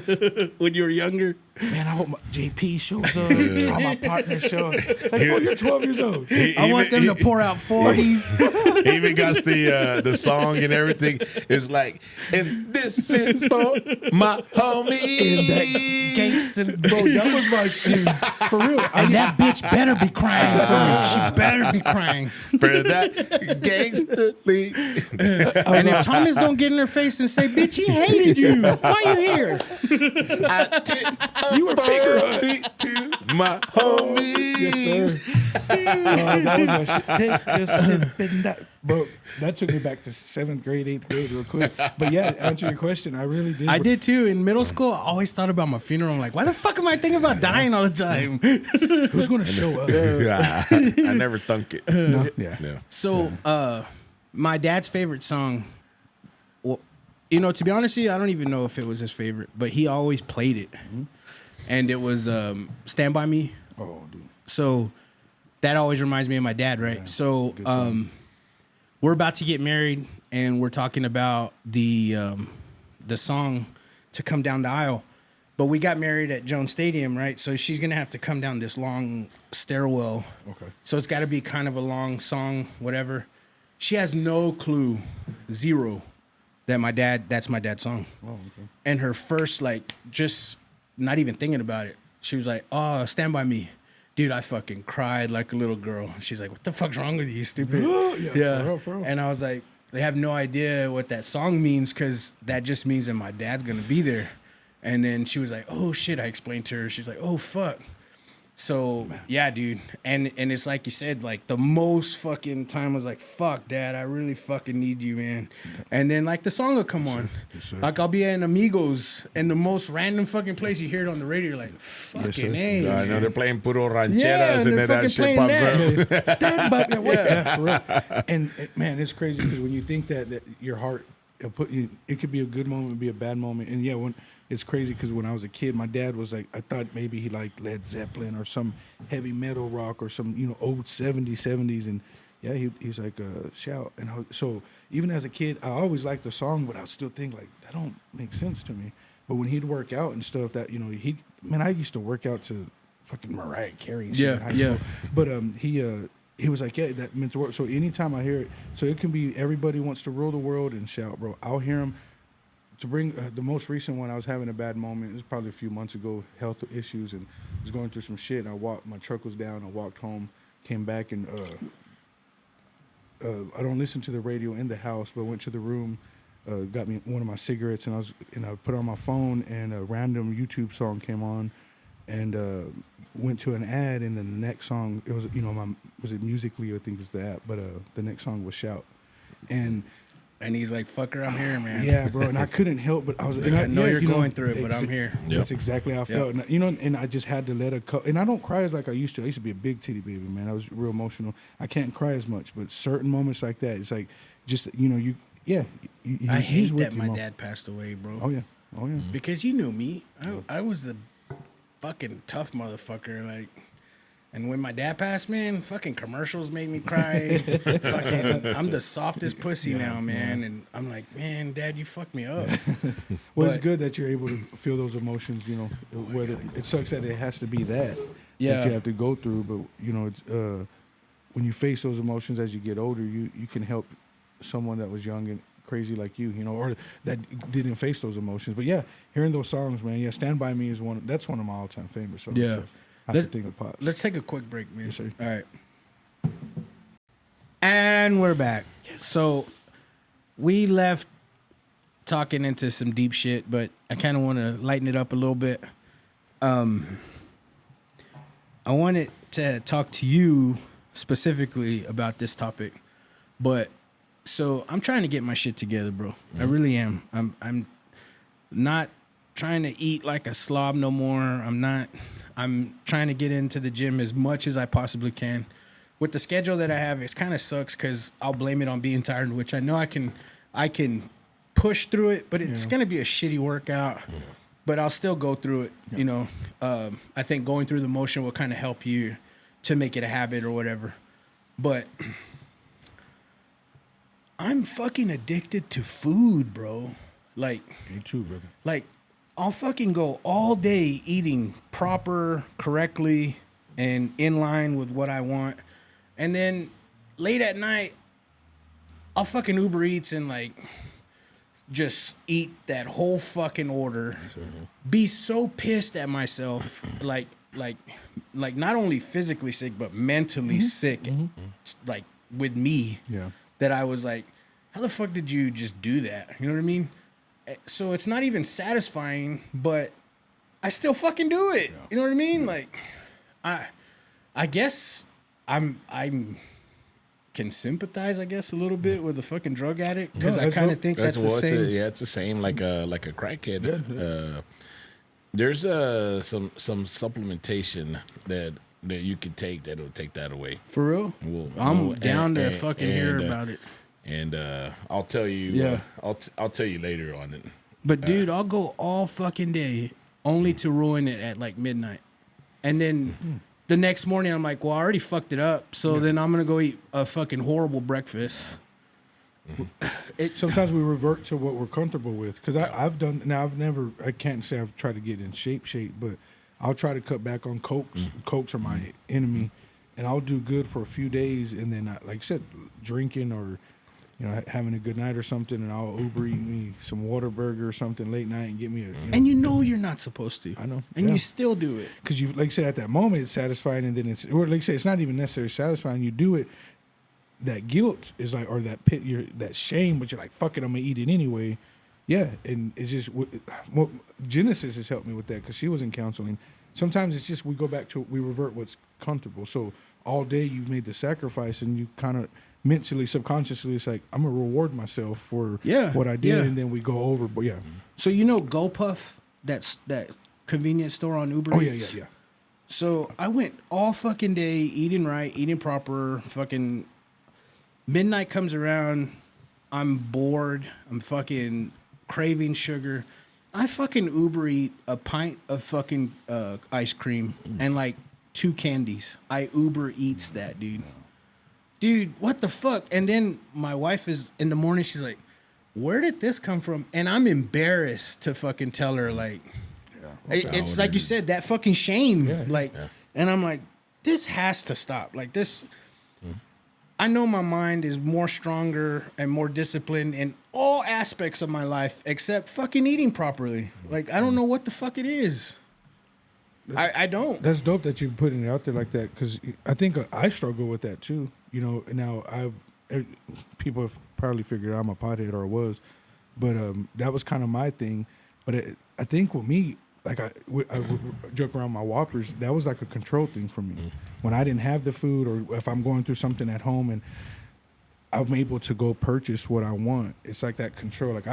When you were younger? Man, I hope JP shows up. All my partners show up. Like, oh, you're 12 years old. I want them to pour out 40s. He even got the song and everything. It's like, and this is for my homie. And that gangster, bro, that was my shit. For real. And that bitch better be crying for me. She better be crying. For that gangster league. And if Thomas don't get in her face and say, bitch, he hated you. Why you here? I did you were to my homies. Yes, sir. That was my shit. Take a sip and that. Bro, that took me back to 7th grade, 8th grade real quick. But yeah, to answer your question, I really did. I did too. In middle school, I always thought about my funeral. I'm like, why the fuck am I thinking about dying all the time? Who's going to show up? Yeah, I never thunk it. No. Yeah. No. So, my dad's favorite song, well, you know, to be honest with you, I don't even know if it was his favorite, but he always played it. Mm-hmm. And it was Stand By Me. Oh, dude. So that always reminds me of my dad, right? Yeah, so we're about to get married, and we're talking about the song to come down the aisle. But we got married at Jones Stadium, right? So she's going to have to come down this long stairwell. Okay. So it's got to be kind of a long song, whatever. She has no clue, zero, that's my dad's song. Oh, okay. And her first, like, just not even thinking about it, she was like, oh, Stand By Me. Dude, I fucking cried like a little girl. She's like, what the fuck's wrong with you, stupid? Yeah. For real. And I was like, they have no idea what that song means, because that just means that my dad's going to be there. And then she was like, oh, shit. I explained to her. She's like, oh, fuck. So, yeah, dude. And it's like you said, like, the most fucking time was like, fuck, Dad, I really fucking need you, man. And then, like, the song will come on. Yes, sir. Like, I'll be at an Amigos, and the most random fucking place, you hear it on the radio, you're like, fucking A. I know they're playing puro rancheras, Yeah, and they're then that fucking shit pops playing up. Stand by me. Yeah, for real. And man, it's crazy because when you think that your heart, it could be a good moment, be a bad moment. And yeah, when it's crazy because when I was a kid, my dad was like, I thought maybe he liked Led Zeppelin or some heavy metal rock or some, old 70s. And yeah, he was like, shout. And so even as a kid, I always liked the song, but I would still think like, that don't make sense to me. But when he'd work out and stuff that, I used to work out to fucking Mariah Carey. And shit in high school. But he was like, yeah, that meant to work. So anytime I hear it, so it can be Everybody Wants to Rule the World and Shout, bro. I'll hear him. To bring the most recent one, I was having a bad moment. It was probably a few months ago, health issues, and was going through some shit. My truck was down. I walked home, came back, and I don't listen to the radio in the house, but went to the room, got me one of my cigarettes, and I put on my phone, and a random YouTube song came on, and went to an ad, and then the next song, it was was it Musically, I think is the app, but the next song was Shout, And he's like, fucker, I'm here, man. Yeah, bro. And I couldn't help but I was. I know you're going through it, but I'm here. That's exactly how I felt. And, and I just had to let it go. And I don't cry as like I used to. I used to be a big titty baby, man. I was real emotional. I can't cry as much, but certain moments like that, it's like just I hate that my dad passed away, bro. Oh yeah. Because you knew me. I was the fucking tough motherfucker, like. And when my dad passed, man, fucking commercials made me cry. I'm the softest pussy now, man. Yeah. And I'm like, man, Dad, you fucked me up. Well, it's good that you're able to feel those emotions, whether it sucks that it has to be that you have to go through. But, it's when you face those emotions as you get older, you can help someone that was young and crazy like you, or that didn't face those emotions. But, yeah, hearing those songs, man, Stand By Me is that's one of my all-time favorite songs. Yeah. So. Let's take a quick break, man. Yes, sir. All right. And we're back. Yes. So we left talking into some deep shit, but I kind of want to lighten it up a little bit. I wanted to talk to you specifically about this topic, but so I'm trying to get my shit together, bro. Mm-hmm. I really am. I'm not trying to eat like a slob no more. I'm trying to get into the gym as much as I possibly can. With the schedule that I have, it kind of sucks because I'll blame it on being tired, which I know I can push through it, but it's going to be a shitty workout. Yeah. But I'll still go through it. Yeah. I think going through the motion will kind of help you to make it a habit or whatever. But I'm fucking addicted to food, bro. Like, Me too, brother. like, I'll fucking go all day eating proper, correctly, and in line with what I want. And then late at night, I'll fucking Uber Eats and like just eat that whole fucking order. Be so pissed at myself, like not only physically sick, but mentally sick, like with me. Yeah. That I was like, how the fuck did you just do that? You know what I mean? So it's not even satisfying, but I still fucking do it. Yeah. You know what I mean? Like, I guess I'm can sympathize, I guess, a little bit with the fucking drug addict because I kind of think that's the same. It's the same like a crackhead. There's some supplementation that you could take that'll take that away. For real? I'm down to fucking hear about it. And I'll tell you. Yeah. I'll tell you later on it. But dude, I'll go all fucking day only to ruin it at like midnight, and then the next morning I'm like, well, I already fucked it up, so then I'm gonna go eat a fucking horrible breakfast. Sometimes we revert to what we're comfortable with. Because I can't say I've tried to get in shape, but I'll try to cut back on Cokes. Cokes are my enemy. And I'll do good for a few days. And then, like I said, drinking or, having a good night or something. And I'll Uber eat me some Whataburger or something late night and get me a. And you're not supposed to. I know. And you still do it. Because you, like I said, at that moment, it's satisfying. And then or like I said, it's not even necessarily satisfying. You do it. That guilt is like, or that that shame, but you're like, fuck it, I'm gonna eat it anyway. Yeah, and it's just what Genesis has helped me with that because she was in counseling. Sometimes it's just we revert what's comfortable. So all day you made the sacrifice, and you kind of mentally, subconsciously, it's like I'm gonna reward myself for what I did, and then we go over. But yeah, so GoPuff, that convenience store on Uber Eats? Yeah. So I went all fucking day eating right, eating proper, fucking. Midnight comes around, I'm bored, I'm fucking craving sugar. I fucking Uber eat a pint of fucking ice cream and like 2 candies. I Uber eats that, dude. Dude, what the fuck? And then my wife is in the morning, she's like, where did this come from? And I'm embarrassed to fucking tell her, like, it's like you said, that fucking shame. And I'm like, this has to stop. Like this. I know my mind is more stronger and more disciplined in all aspects of my life except fucking eating properly. Like, I don't know what the fuck it is. I don't. That's dope that you're putting it out there like that because I think I struggle with that too. Now people have probably figured I'm a pothead or was, but that was kind of my thing. But I think with me, like I joke around my Whoppers, that was like a control thing for me. When I didn't have the food or if I'm going through something at home and I'm able to go purchase what I want, it's like that control. Like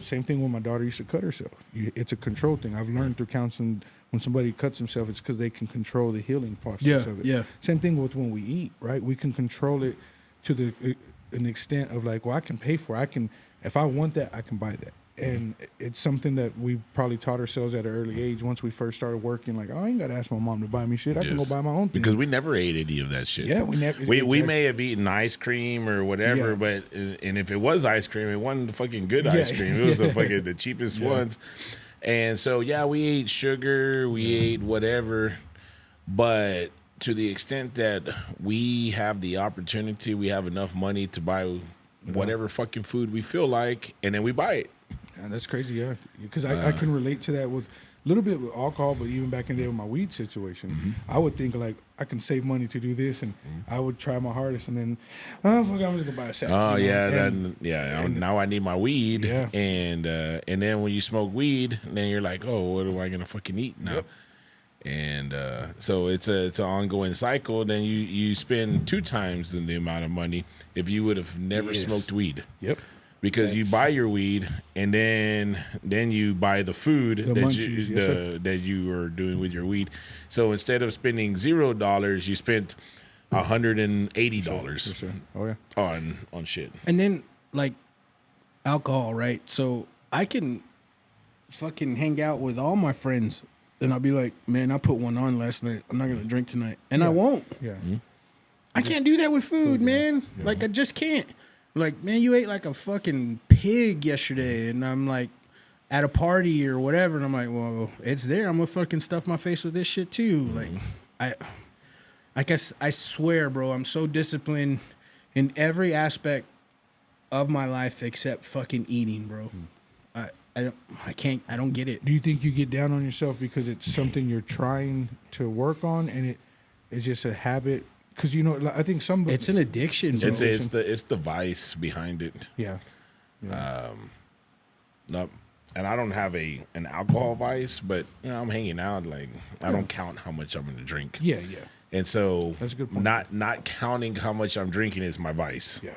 same thing when my daughter used to cut herself. It's a control thing. I've learned through counseling when somebody cuts himself, it's because they can control the healing process of it. Yeah. Same thing with when we eat, right? We can control it to an extent of like, well, I can pay for it. If I want that, I can buy that. And it's something that we probably taught ourselves at an early age. Once we first started working, like, I ain't got to ask my mom to buy me shit. I can go buy my own thing. Because we never ate any of that shit. Yeah, we never. We may have eaten ice cream or whatever, but and if it was ice cream, it wasn't the fucking good ice cream. It was the cheapest ones. And so, we ate sugar, we ate whatever. But to the extent that we have the opportunity, we have enough money to buy whatever fucking food we feel like, and then we buy it. Yeah, that's crazy, because I can relate to that with a little bit with alcohol, but even back in the day with my weed situation, I would think like I can save money to do this, and I would try my hardest, and then I'm just gonna buy a sack. Now I need my weed, and then when you smoke weed, then you're like, oh, what am I gonna fucking eat now? Yep. And so it's an ongoing cycle. Then you spend 2 times the amount of money if you would have never smoked weed. Yep. Because you buy your weed and then you buy the food that you are doing with your weed. So instead of spending $0, you spent $180 for sure. Oh yeah. on shit. And then like alcohol, right? So I can fucking hang out with all my friends and I'll be like, man, I put one on last night. I'm not gonna drink tonight. And I won't. Yeah. Mm-hmm. I can't do that with food, man. Yeah. Like I just can't. Like, man, you ate like a fucking pig pig yesterday, and I'm like at a party or whatever, and I'm like, well, it's there. I'm gonna fucking stuff my face with this shit too. Like, I swear, bro, I'm so disciplined in every aspect of my life except fucking eating, bro. I don't get it. Do you think you get down on yourself because it's something you're trying to work on and it's just a habit? Because I think It's an addiction, bro. It's the vice behind it. Yeah. No, and I don't have an alcohol vice, but I'm hanging out. Like I don't count how much I'm going to drink. Yeah. And so That's a good point. Not counting how much I'm drinking is my vice. Yeah.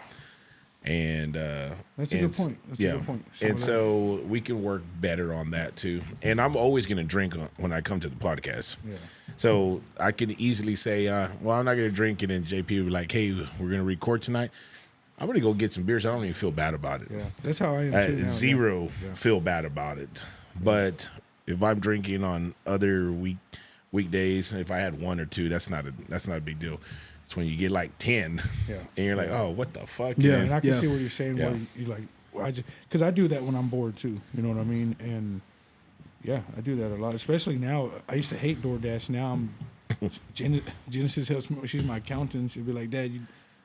And That's a good point. That's a good point. And so we can work better on that too. And I'm always going to drink when I come to the podcast. Yeah. So I can easily say, well, I'm not going to drink it. And JP will be like, hey, we're going to record tonight. I'm going to go get some beers. I don't even feel bad about it. Yeah. That's how I am too now. Zero Yeah. feel bad about it. But if I'm drinking on other weekdays, if I had one or two, that's not a big deal. It's when you get like 10 and you're like, oh, what the fuck? Yeah, and I can see what you're saying. Yeah. Where you like, because I do that when I'm bored too. You know what I mean? And yeah, I do that a lot. Especially now. I used to hate DoorDash. Now I'm Genesis helps me. She's my accountant. She'll be like, Dad, you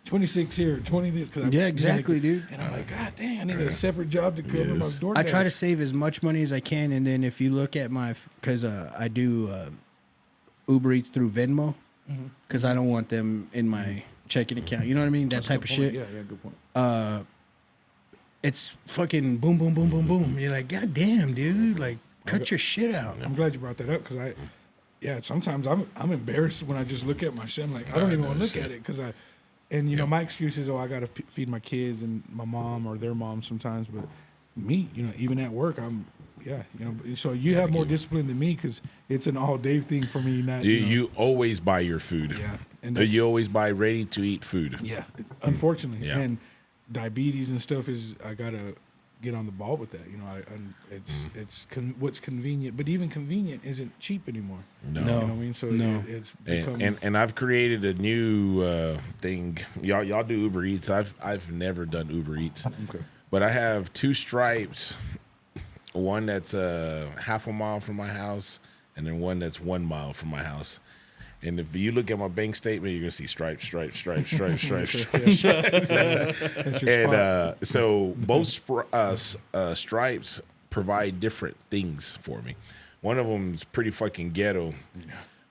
26 here, 20 this. Yeah, exactly, dude. And I'm like, God dang, I need a separate job to cover my DoorDash. I try to save as much money as I can, and then if you look at because I do Uber Eats through Venmo, because I don't want them in my checking account. You know what I mean? That type of shit. Yeah, good point. It's fucking boom, boom, boom, boom, boom. You're like, God damn, dude. Like, cut your shit out. I'm glad you brought that up because sometimes I'm embarrassed when I just look at my shit. I'm like, I don't even want to look at it because my excuse is, I got to feed my kids and my mom or their mom sometimes. But me, even at work, so you have more discipline than me because it's an all day thing for me. Not You always buy your food. Yeah, and you always buy ready to eat food. Yeah, unfortunately, Yeah. and diabetes and stuff I gotta get on the ball with that. It's what's convenient, but even convenient isn't cheap anymore. No. You know what I mean? So it's become and I've created a new thing. Y'all do Uber Eats. I've never done Uber Eats. okay. But I have 2 Stripes. One that's half a mile from my house, and then one that's 1 mile from my house. And if you look at my bank statement, you're gonna see stripes. And so both Stripes provide different things for me. One of them is pretty fucking ghetto,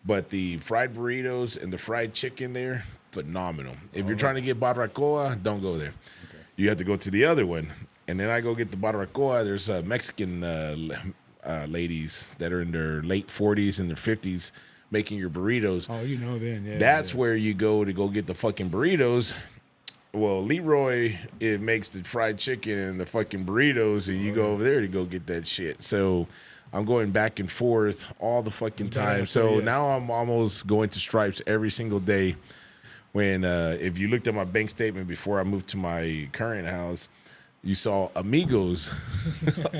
but the fried burritos and the fried chicken there, phenomenal. If you're trying to get barbacoa, don't go there. Okay. You have to go to the other one. And then I go get the barbacoa. There's Mexican ladies that are in their late 40s and their 50s making your burritos. Oh, then, yeah. That's where you go to go get the fucking burritos. Well, Leroy, it makes the fried chicken and the fucking burritos, and you go over there to go get that shit. So I'm going back and forth all the fucking time. So now I'm almost going to Stripes every single day. When if you looked at my bank statement before I moved to my current house, you saw Amigos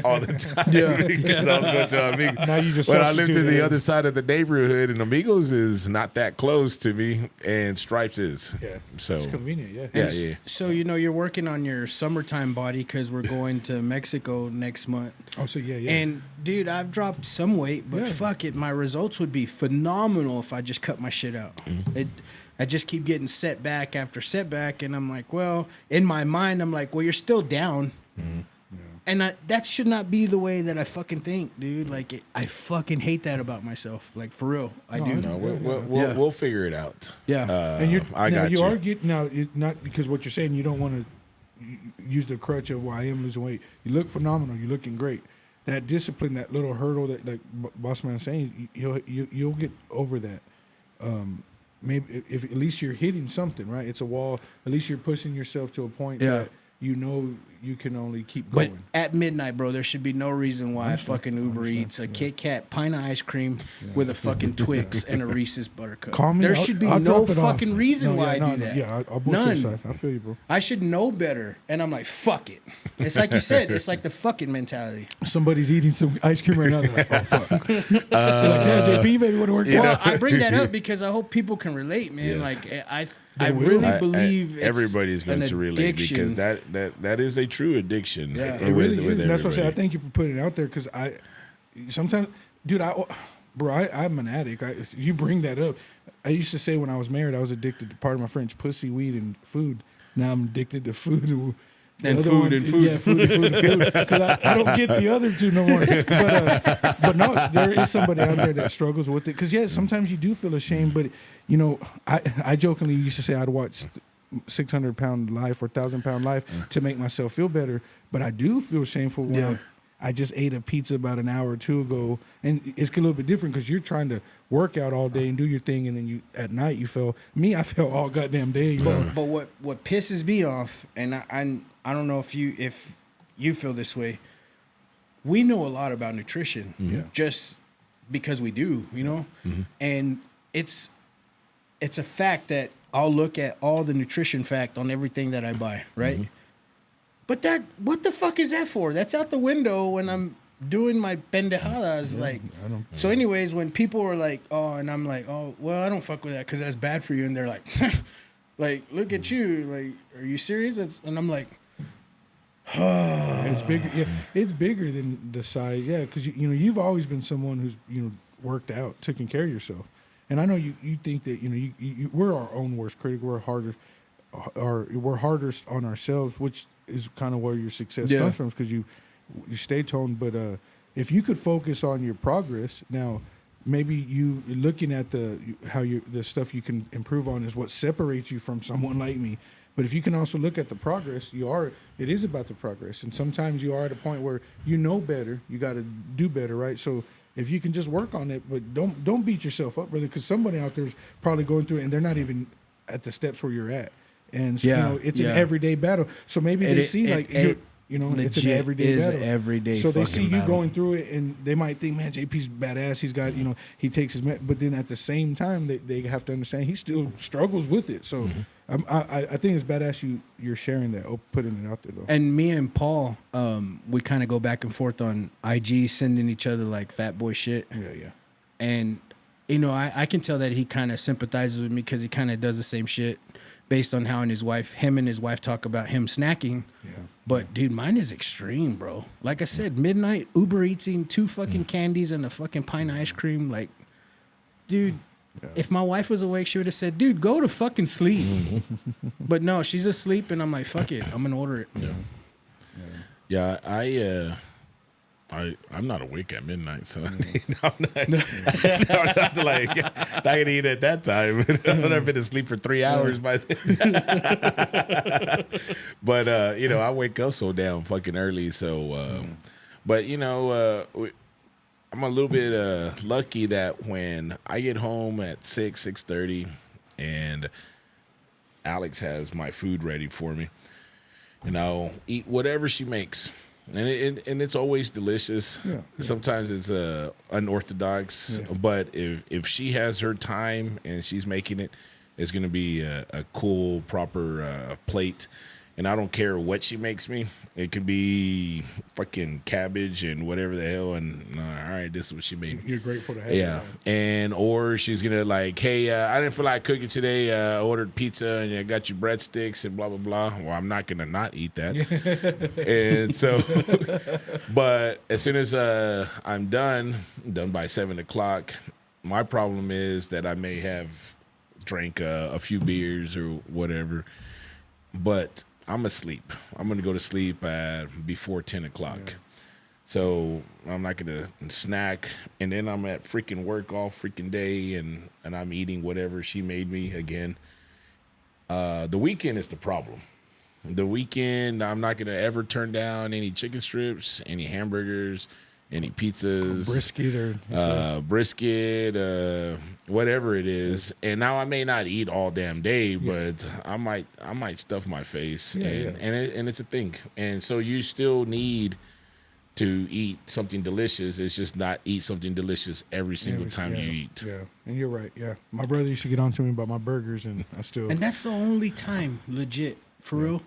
all the time. Yeah. Because I was going to Amigos. Now you just but I lived to the substituted other side of the neighborhood, and Amigos is not that close to me, and Stripes is. Yeah. So it's convenient, yeah. Yeah. So, you're working on your summertime body because we're going to Mexico next month. Oh, so yeah. And, dude, I've dropped some weight, but fuck it. My results would be phenomenal if I just cut my shit out. Mm-hmm. I just keep getting setback after setback, and I'm like, well, in my mind, I'm like, well, you're still down. Mm-hmm. Yeah. And that should not be the way that I fucking think, dude. Like, I fucking hate that about myself. Like, for real, I do. No, we'll figure it out. Yeah. And you are getting now. Not because what you're saying. You don't want to use the crutch of, well, I am losing weight. You look phenomenal. You're looking great. That discipline, that little hurdle that, like Boss Man is saying, you'll get over that. Maybe if at least you're hitting something, right? It's a wall. At least you're pushing yourself to a point that you can only keep going. But at midnight, bro, there should be no reason why I fucking Uber Eats a Kit Kat pint of ice cream with a fucking Twix and a Reese's Buttercup. Call me. There should be I'll no drop it fucking off. reason why I do that. Yeah, I'll bullshit None. side. I feel you, bro. I should know better, and I'm like, fuck it. It's like you said. It's like the fucking mentality. Somebody's eating some ice cream right now. They're like, oh fuck. They're like, yeah, JP, baby, want to work? Well, I bring that up because I hope people can relate, man. Yeah. Like, I really believe it's everybody's going an to relate because addiction. that is a true addiction. Yeah. It really is. And that's what I say. I everybody. thank you for putting it out there because I sometimes, dude, I'm an addict. You bring that up. I used to say when I was married, I was addicted to, pardon my French, pussy, weed, and food. Now I'm addicted to food and And food and food. Yeah, food and food and food. Because I don't get the other two no more. But no, there is somebody out there that struggles with it. Because, yeah, sometimes you do feel ashamed. But, you know, I jokingly used to say I'd watch 600-pound life or 1,000-pound life to make myself feel better. But I do feel shameful when I just ate a pizza about an hour or two ago. And it's a little bit different because you're trying to work out all day and do your thing. And then you at night you feel, I felt all goddamn day. You know? But what pisses me off, and I don't know if you feel this way. We know a lot about nutrition, just because we do, you know, and it's a fact that I'll look at all the nutrition fact on everything that I buy, right? But what the fuck is that for? That's out the window when I'm doing my pendejadas. So anyways, when people are like, oh, and I'm like, oh, well, I don't fuck with that because that's bad for you. And they're like, like, look at you. Like, are you serious? And I'm like, It's bigger. Yeah, it's bigger than the size. Yeah, because you know you've always been someone who's worked out, taken care of yourself, and I know you think that we're our own worst critic. We're hardest on ourselves, which is kind of where your success comes from, because you stay toned. But if you could focus on your progress now. Maybe you looking at the stuff you can improve on is what separates you from someone like me. But if you can also look at the progress, it is about the progress. And sometimes you are at a point where you know better, you got to do better, right? So if you can just work on it, but don't beat yourself up, brother, because somebody out there is probably going through it and they're not even at the steps where you're at. And so, it's an everyday battle. So maybe they see it's an everyday battle. Everyday so they see you battle. going through it, and they might think, man, JP's badass. He's got, he takes his, but then at the same time, they have to understand he still struggles with it. So I think it's badass you're sharing that, putting it out there though. And me and Paul, we kind of go back and forth on IG, sending each other like fat boy shit. Yeah. And I can tell that he kind of sympathizes with me because he kind of does the same shit. Based on how him and his wife talk about him snacking. Yeah. But dude, mine is extreme, bro. Like I said, midnight, Uber eating 2 fucking candies and a fucking pint of ice cream. Like, dude, if my wife was awake, she would have said, dude, go to fucking sleep. But no, she's asleep and I'm like, fuck it. I'm gonna order it. Yeah, I'm not awake at midnight, so I'm not gonna eat at that time. I'm not been asleep for 3 hours by then. But I wake up so damn fucking early. So, but I'm a little bit lucky that when I get home at 6:30, and Alex has my food ready for me, and I'll eat whatever she makes. And it's always delicious. Yeah. Sometimes it's unorthodox, but if she has her time and she's making it, it's gonna be a cool, proper plate. And I don't care what she makes me. It could be fucking cabbage and whatever the hell. And all right, this is what she made. You're grateful to have. Yeah, or she's gonna like, hey, I didn't feel like cooking today. I ordered pizza and I got you breadsticks and blah blah blah. Well, I'm not gonna not eat that. And so, but as soon as I'm done by 7:00. My problem is that I may have drank a few beers or whatever, but I'm asleep. I'm going to go to sleep before 10:00. Yeah. So I'm not going to snack. And then I'm at freaking work all freaking day and I'm eating whatever she made me again. The weekend is the problem. The weekend, I'm not going to ever turn down any chicken strips, any hamburgers, any pizzas, brisket, whatever it is. And now I may not eat all damn day, but I might stuff my face, and it's a thing. And so you still need to eat something delicious. It's just not eat something delicious every single time you eat. Yeah, and you're right. Yeah, my brother used to get on to me about my burgers, and I still. And that's the only time, legit, for real.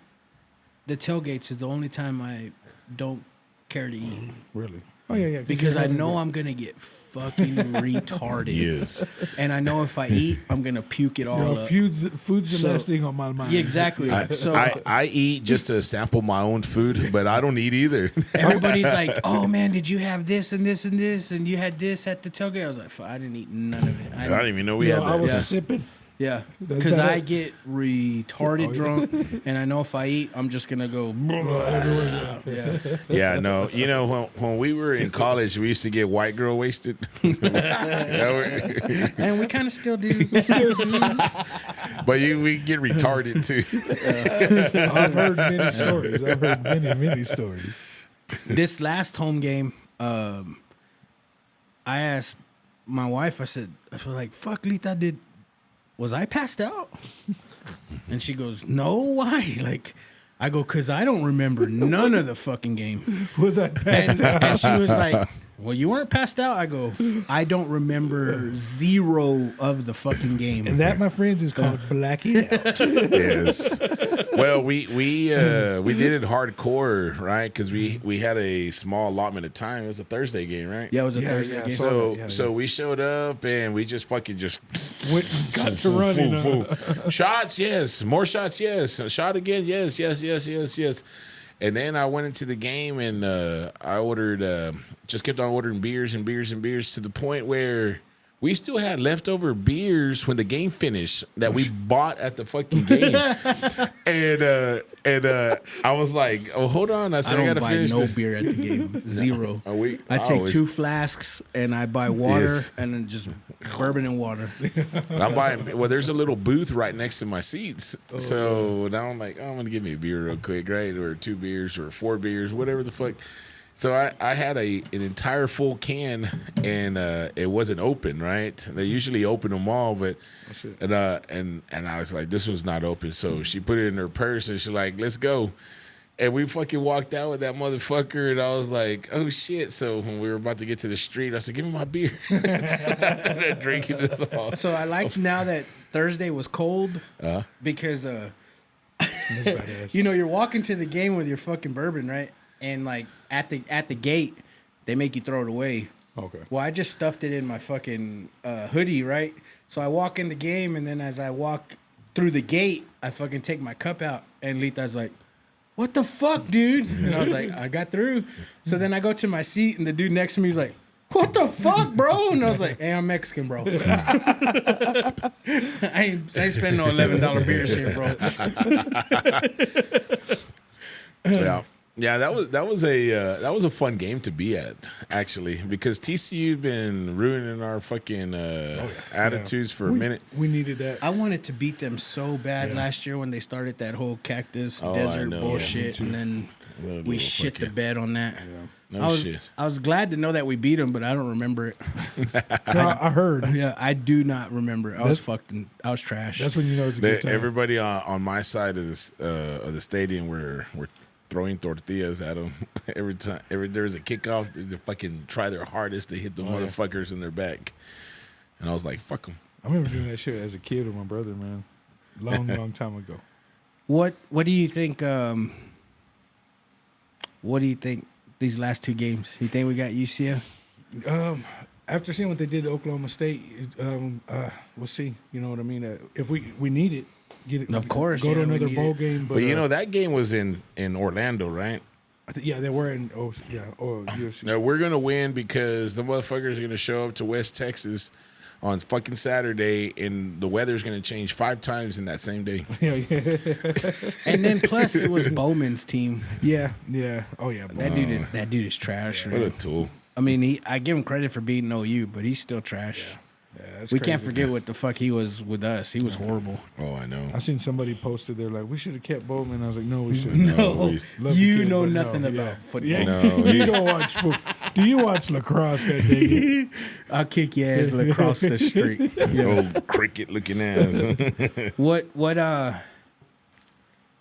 The tailgates is the only time I don't care to eat. Really? Oh yeah, yeah. because you're I having know that. I'm gonna get fucking retarded. Yes. And I know if I eat, I'm gonna puke it all You know, up. food's the So- last thing on my mind. Yeah, exactly. So I eat just to sample my own food, but I don't eat either. everybody's like, "Oh man, did you have this and this and this, and you had this at the tailgate?" I was like, "I didn't eat none of it." I didn't even know we You had know, I that. was Yeah. sipping. Yeah, That's because about I it. get retarded drunk, and I know if I eat, I'm just gonna go. Yeah, Yeah, no. You know, when we were in college, we used to get white girl wasted. and we kind of still do. But we get retarded too. I've heard many stories. I've heard many stories. This last home game, I asked my wife. I was like, "Fuck, Lita, was I passed out?" And she goes, "No, why?" Like, I go, "Cause I don't remember none of the fucking game." Was I passed And she was like, "Well, you weren't passed out." I go, "I don't remember zero of the fucking game." And that, my friends, is called blacking out. Yes. Well, we did it hardcore, right? Because we had a small allotment of time. It was a Thursday game, right? Yeah, it was a Yeah, Thursday yeah, game. so- So we showed up and we just fucking just Got to running. shots, yes. More shots, yes. A shot again, yes. And then I went into the game and I ordered, just kept on ordering beers and beers and beers to the point where we still had leftover beers when the game finished that we bought at the fucking game. and I was like, "Oh, hold on!" I I said, "I, don't gotta buy finish no this." beer at the game. Zero. I I take always- 2 flasks and I buy water Yes. and then just bourbon and water. I'm buying. Well, there's a little booth right next to my seats, so now I'm like, oh, I'm gonna give me a beer real quick, right? Or 2 beers or 4 beers, whatever the fuck. So I had an entire full can, and it wasn't open, right? They usually open them all, but and I was like, this was not open. So she put it in her purse, and she's like, let's go. And we fucking walked out with that motherfucker, and I was like, oh shit. So when we were about to get to the street, I said, give me my beer. So I started drinking this all. So I liked now that Thursday was cold because you know, you're walking to the game with your fucking bourbon, right? And like at the gate, they make you throw it away. Okay. Well, I just stuffed it in my fucking hoodie, right? So I walk in the game, and then as I walk through the gate, I fucking take my cup out, and Lita's like, "What the fuck, dude?" And I was like, "I got through." So then I go to my seat, and the dude next to me is like, "What the fuck, bro?" And I was like, "Hey, I'm Mexican, bro. I ain't spending no $11 beers here, bro." Yeah, that was a fun game to be at, actually, because TCU's been ruining our fucking attitudes for a minute. We needed that. I wanted to beat them so bad last year when they started that whole cactus I desert know. bullshit, and then we shit the bed on that. No shit. I was glad to know that we beat them, but I don't remember it. No, I heard. Yeah, I do not remember it. I was trash. That's when you know it's a good time. Everybody on my side of the stadium were throwing tortillas at them every time. There's a kickoff, they fucking try their hardest to hit the motherfuckers in their back, and I was like, "Fuck them." I remember doing that shit as a kid with my brother, man. Long time ago. What do you think? What do you think these last 2 games? You think we got UCF? After seeing what they did to Oklahoma State, we'll see. You know what I mean? If we need it, get it. Of course, go to yeah, we another need bowl it. game. But you know that game was in Orlando, right? yeah, they were in. UFC. Now we're gonna win because the motherfuckers are gonna show up to West Texas on fucking Saturday, and the weather's gonna change 5 times in that same day. yeah. And then plus it was Bowman's team. Yeah. Oh yeah. That dude is trash. What a Right? tool! I mean, I give him credit for beating OU, but he's still trash. that's We can't crazy. forget what the fuck he was with us. He was horrible. Oh, I know. I seen somebody posted there like we should have kept Bowman. I was like, no, we shouldn't. No, Oh, Love the you kid, know but no, nothing about yeah. football. Yeah, No, you don't watch football. Do you watch lacrosse? That day? I'll kick your ass across the street. Old cricket looking ass. What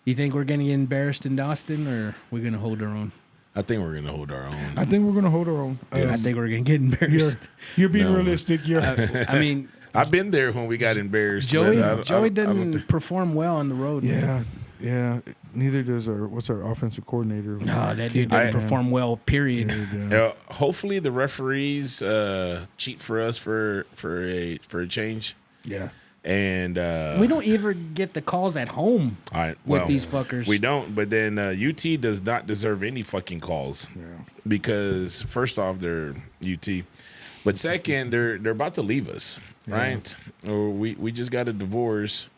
you think we're gonna get embarrassed in Austin, or we're gonna hold our own? I think we're gonna hold our own. I think we're gonna hold our own. I think we're gonna get embarrassed. You're being No. realistic. You're. I mean, I've been there when we got embarrassed. Joey but I don't doesn't perform well on the road. man. Yeah. Neither does our offensive coordinator. No, that dude didn't perform well. Period. Hopefully the referees cheat for us for a change. Yeah. And we don't even get the calls at home with these fuckers. We don't. But then UT does not deserve any fucking calls. Yeah. Because first off, they're UT, but second, they're about to leave us, right? Or we just got a divorce,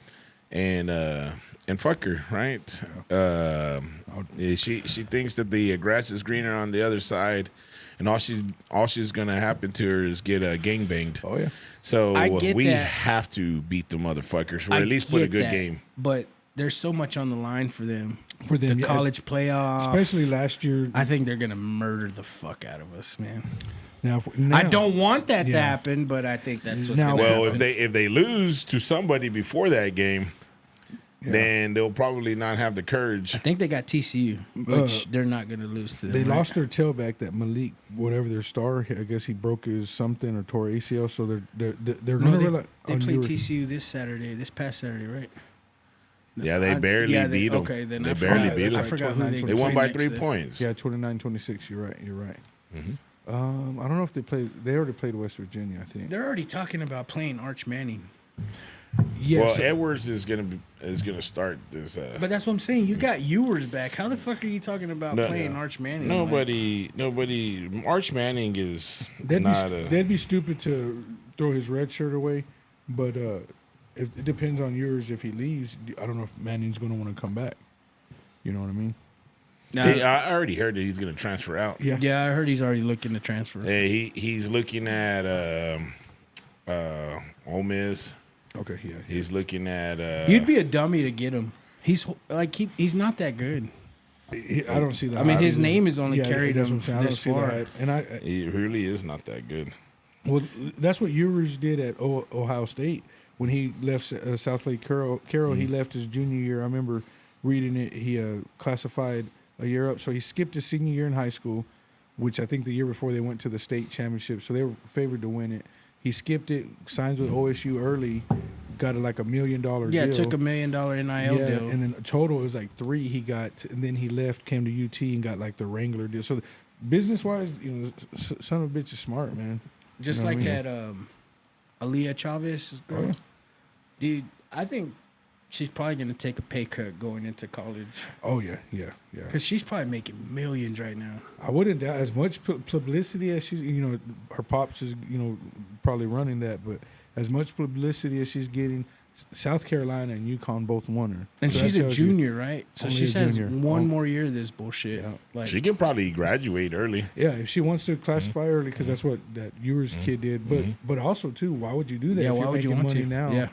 and fuck her, right? She thinks that the grass is greener on the other side, and all she's gonna happen to her is get gangbanged. Oh yeah. So we that. have to beat the motherfuckers, or at least put a good game. But there's so much on the line for them. For them, the college playoff, especially last year. I think they're gonna murder the fuck out of us, man. Now, I don't want that to happen, but I think that's what's gonna happen. if they lose to somebody before that game, then they'll probably not have the courage. I think they got TCU, which they're not going to lose to them. They lost their tailback, that Malik, whatever their star. I guess he broke his something or tore ACL. So they're going to rely. They played TCU this past Saturday, right? Yeah, they barely beat them. Okay, then they barely beat them. I forgot who they won by 3 points. Yeah, 29-26. You're right. Mm-hmm. I don't know if they played. They already played West Virginia, I think. They're already talking about playing Arch Manning. Yes. Well, Edwards is gonna start this. But that's what I'm saying. You got Ewers back. How the fuck are you talking about playing Arch Manning? Nobody. Arch Manning is They'd be stupid to throw his red shirt away, but if it depends on Ewers. If he leaves, I don't know if Manning's going to want to come back. You know what I mean? I already heard that he's going to transfer out. Yeah, I heard he's already looking to transfer. He's looking at Ole Miss. Okay, yeah. He's looking at. You'd be a dummy to get him. He's not that good. I don't see that. I mean, his name is only carried him this far, and he really is not that good. Well, that's what Ewers did at Ohio State when he left South Lake Carroll. He left his junior year. I remember reading it. He classified a year up, so he skipped his senior year in high school, which I think the year before they went to the state championship, so they were favored to win it. He skipped it, signs with OSU early, got like $1 million deal. Yeah, took $1 million NIL deal. And then total it was like 3 he got, and then he left, came to UT and got like the Wrangler deal. So business wise, son of a bitch is smart, man. Just like that Aaliyah Chavez girl. Dude, I think she's probably going to take a pay cut going into college. Oh, yeah. Because she's probably making millions right now. I wouldn't doubt as much publicity as she's, her pops is, probably running that, but as much publicity as she's getting, South Carolina and UConn both won her. And so she's a junior, right? So she has one more year of this bullshit. Yeah. Like, she can probably graduate early. Yeah, if she wants to classify early, because that's what that Ewers kid did. But also, too, why would you do that if you're making money now? Yeah.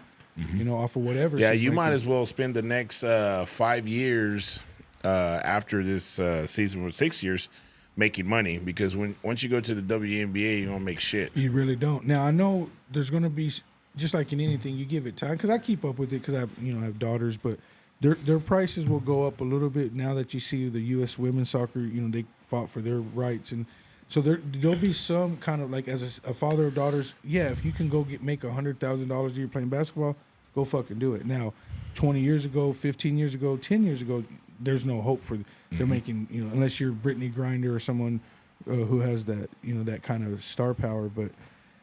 Off of whatever. Yeah, you might as well spend the next 5 years after this season with 6 years making money, because once you go to the WNBA, you don't make shit. You really don't. Now, I know there's going to be, just like in anything, you give it time, because I keep up with it because I have daughters, but their prices will go up a little bit now that you see the U.S. women's soccer, they fought for their rights. And so there'll be some kind of, like, as a father of daughters, if you can go make $100,000 a year playing basketball, go fucking do it. Now, 20 years ago, 15 years ago, 10 years ago, there's no hope for they're making, unless you're Brittany Griner or someone who has that, that kind of star power. But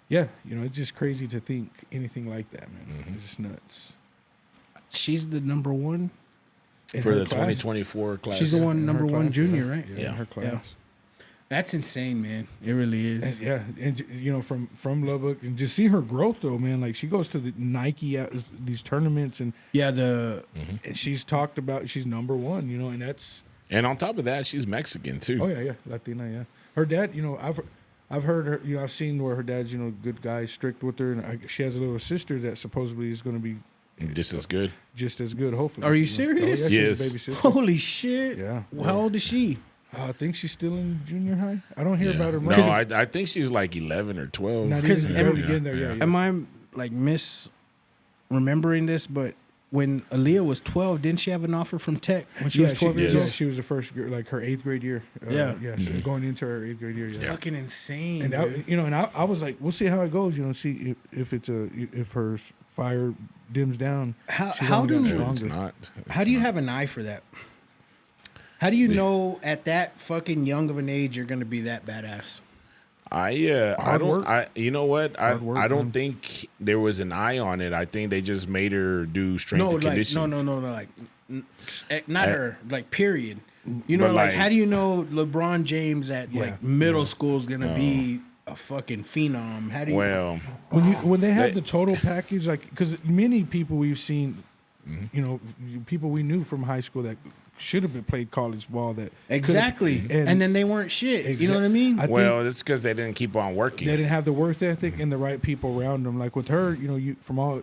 yeah, it's just crazy to think anything like that, man. It's just nuts. She's the number one for the 2024 class. She's the number one junior, right? Yeah, in her class. Yeah. That's insane, man. It really is. And from Lubbock, and just see her growth though, man. Like, she goes to the Nike these tournaments, and and she's talked about she's number one, and that's. And on top of that, she's Mexican too. Oh yeah, Latina, yeah. Her dad, I've heard her, I've seen where her dad's, good guy, strict with her, and she has a little sister that supposedly is going to be just as good. Hopefully. Are you serious? Oh, yeah, yes. She's a baby sister. Holy shit! Yeah. How old is she? I think she's still in junior high. I don't hear about her much. No, I think she's like 11 or 12. Not even barely getting there. Yeah. Am I like misremembering this? But when Aaliyah was 12, didn't she have an offer from Tech when she was 12 years old? Yeah, she was the first girl, like her 8th grade year. Going into her 8th grade year. It's fucking insane. And I was like, we'll see how it goes. See if her fire dims down. How do it's not? How do you have an eye for that? How do you know at that fucking young of an age you're gonna be that badass? I Hard don't work. you know what Hard work, I don't man. think there was an eye on it. I think they just made her do strength No, and like conditioning. no, like not her, like period. You know, But, like like- how do you know LeBron James at Yeah, like middle school is gonna be a fucking phenom? How do you? Well, When they have They- the total package, like because many people we've seen, you know, people we knew from high school that should have been played college ball that could've- Exactly, and then they weren't shit. You know what I mean? I think well, it's because they didn't keep on working. they didn't have the work ethic and the right people around them. Like with her, you know, you from all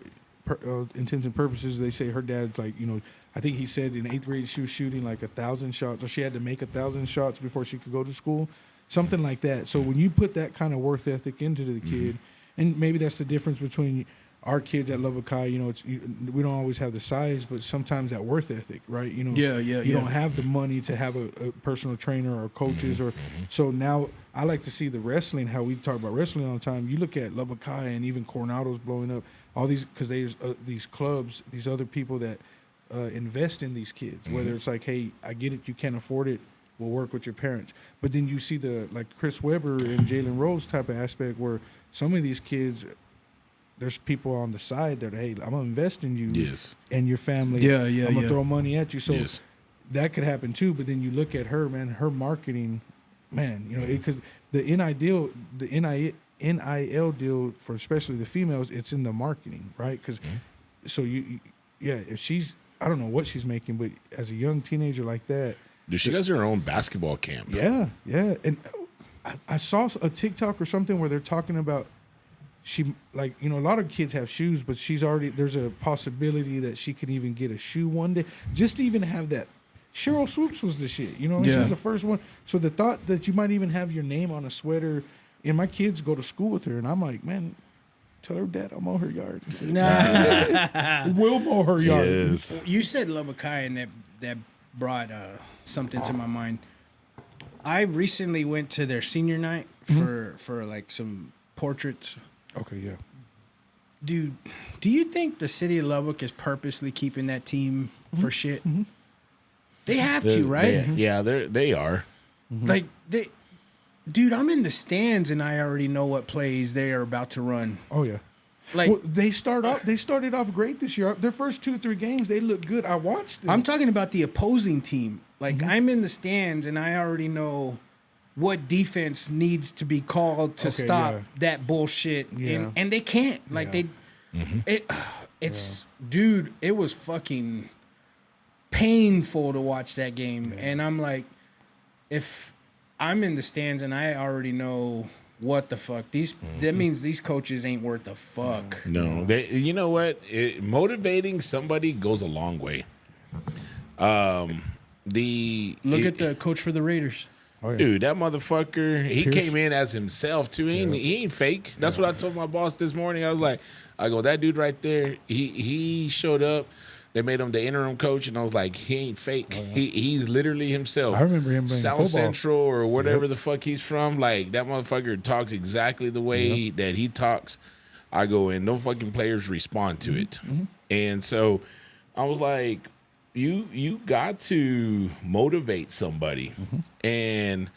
intents and purposes, they say her dad's like, you know, I think he said in 8th grade she was shooting like 1,000 shots, or she had to make 1,000 shots before she could go to school, something like that. So when you put that kind of work ethic into the kid, and maybe that's the difference between our kids at Lubbock High, you know, we don't always have the size, but sometimes that work ethic, right? You know, you don't have the money to have a personal trainer or coaches, or so now I like to see the wrestling. How we talk about wrestling all the time. You look at Lubbock High and even Coronado's blowing up. All these because there's these clubs, these other people that invest in these kids. Whether it's like, hey, I get it, you can't afford it. We'll work with your parents. But then you see the like Chris Webber and Jalen Rose type of aspect where some of these kids, there's people on the side that, hey, I'm gonna invest in you Yes. and your family. Yeah, I'm gonna throw money at you. So Yes. that could happen too. But then you look at her, man, her marketing, man, you know, because the NIL deal for especially the females, it's in the marketing, right? Because so if she's, I don't know what she's making, but as a young teenager like that, Dude, she has her own basketball camp. yeah, and I saw a TikTok or something where they're talking about she, like, you know, a lot of kids have shoes, but there's a possibility that she can even get a shoe one day, just to even have that. Cheryl Swoops was the shit, you know, and she was the first one. So the thought that you might even have your name on a sweater, and my kids go to school with her, and I'm like, man, tell her dad I'll mow her yard. We'll mow her yard. Yes. You said Lubbock High, and that brought something to my mind. I recently went to their senior night for like some portraits. Okay, yeah. Dude, do you think the city of Lubbock is purposely keeping that team for shit? They have to, right? They are. Like dude, I'm in the stands and I already know what plays they are about to run. Oh yeah. Like Well, they started off great this year. Their first 2-3 games, they looked good. I watched them. I'm talking about the opposing team. Like I'm in the stands and I already know what defense needs to be called to Okay, stop yeah. that bullshit. Yeah. And they can't. Like it's dude, it was fucking painful to watch that game. And I'm like, if I'm in the stands and I already know what the fuck that means these coaches ain't worth the fuck. No, you know what? Motivating somebody goes a long way. Look at the coach for the Raiders. Oh, yeah. Dude, that motherfucker, he Pierce? came in as himself too. He ain't fake. That's what I told my boss this morning. I was like, that dude right there, he showed up. They made him the interim coach, and I was like, he ain't fake. He's literally himself. I remember him playing South football. Central or whatever the fuck he's from. Like, that motherfucker talks exactly the way that he talks. I go, and no fucking players respond to it. And so I was like, you got to motivate somebody. And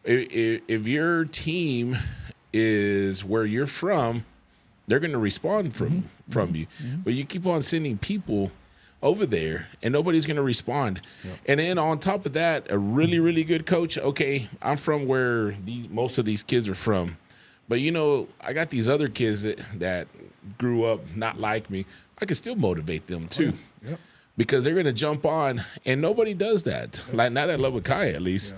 if your team is where you're from, they're going to respond from you. But you keep on sending people over there and nobody's going to respond. And then on top of that, a really, really good coach. Okay, I'm from where most of these kids are from. But, you know, I got these other kids that grew up not like me. I can still motivate them too. Because they're going to jump on, and nobody does that. Like, not at Lubbock High, at least.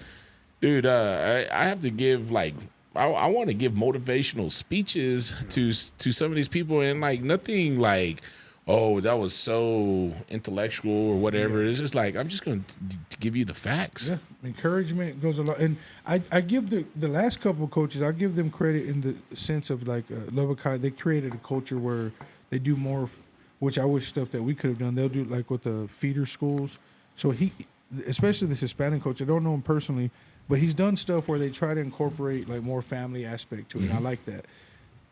Dude, I have to give, like, I want to give motivational speeches to some of these people, and, like, nothing like, oh, that was so intellectual or whatever. It's just like, I'm just going to give you the facts. Yeah, encouragement goes a lot. And I give the last couple of coaches, I give them credit in the sense of, like, Lubbock High, they created a culture where they do more, which I wish stuff that we could have done. They'll do, like, with the feeder schools. So especially this Hispanic coach, I don't know him personally, but he's done stuff where they try to incorporate, like, more family aspect to it. And I like that.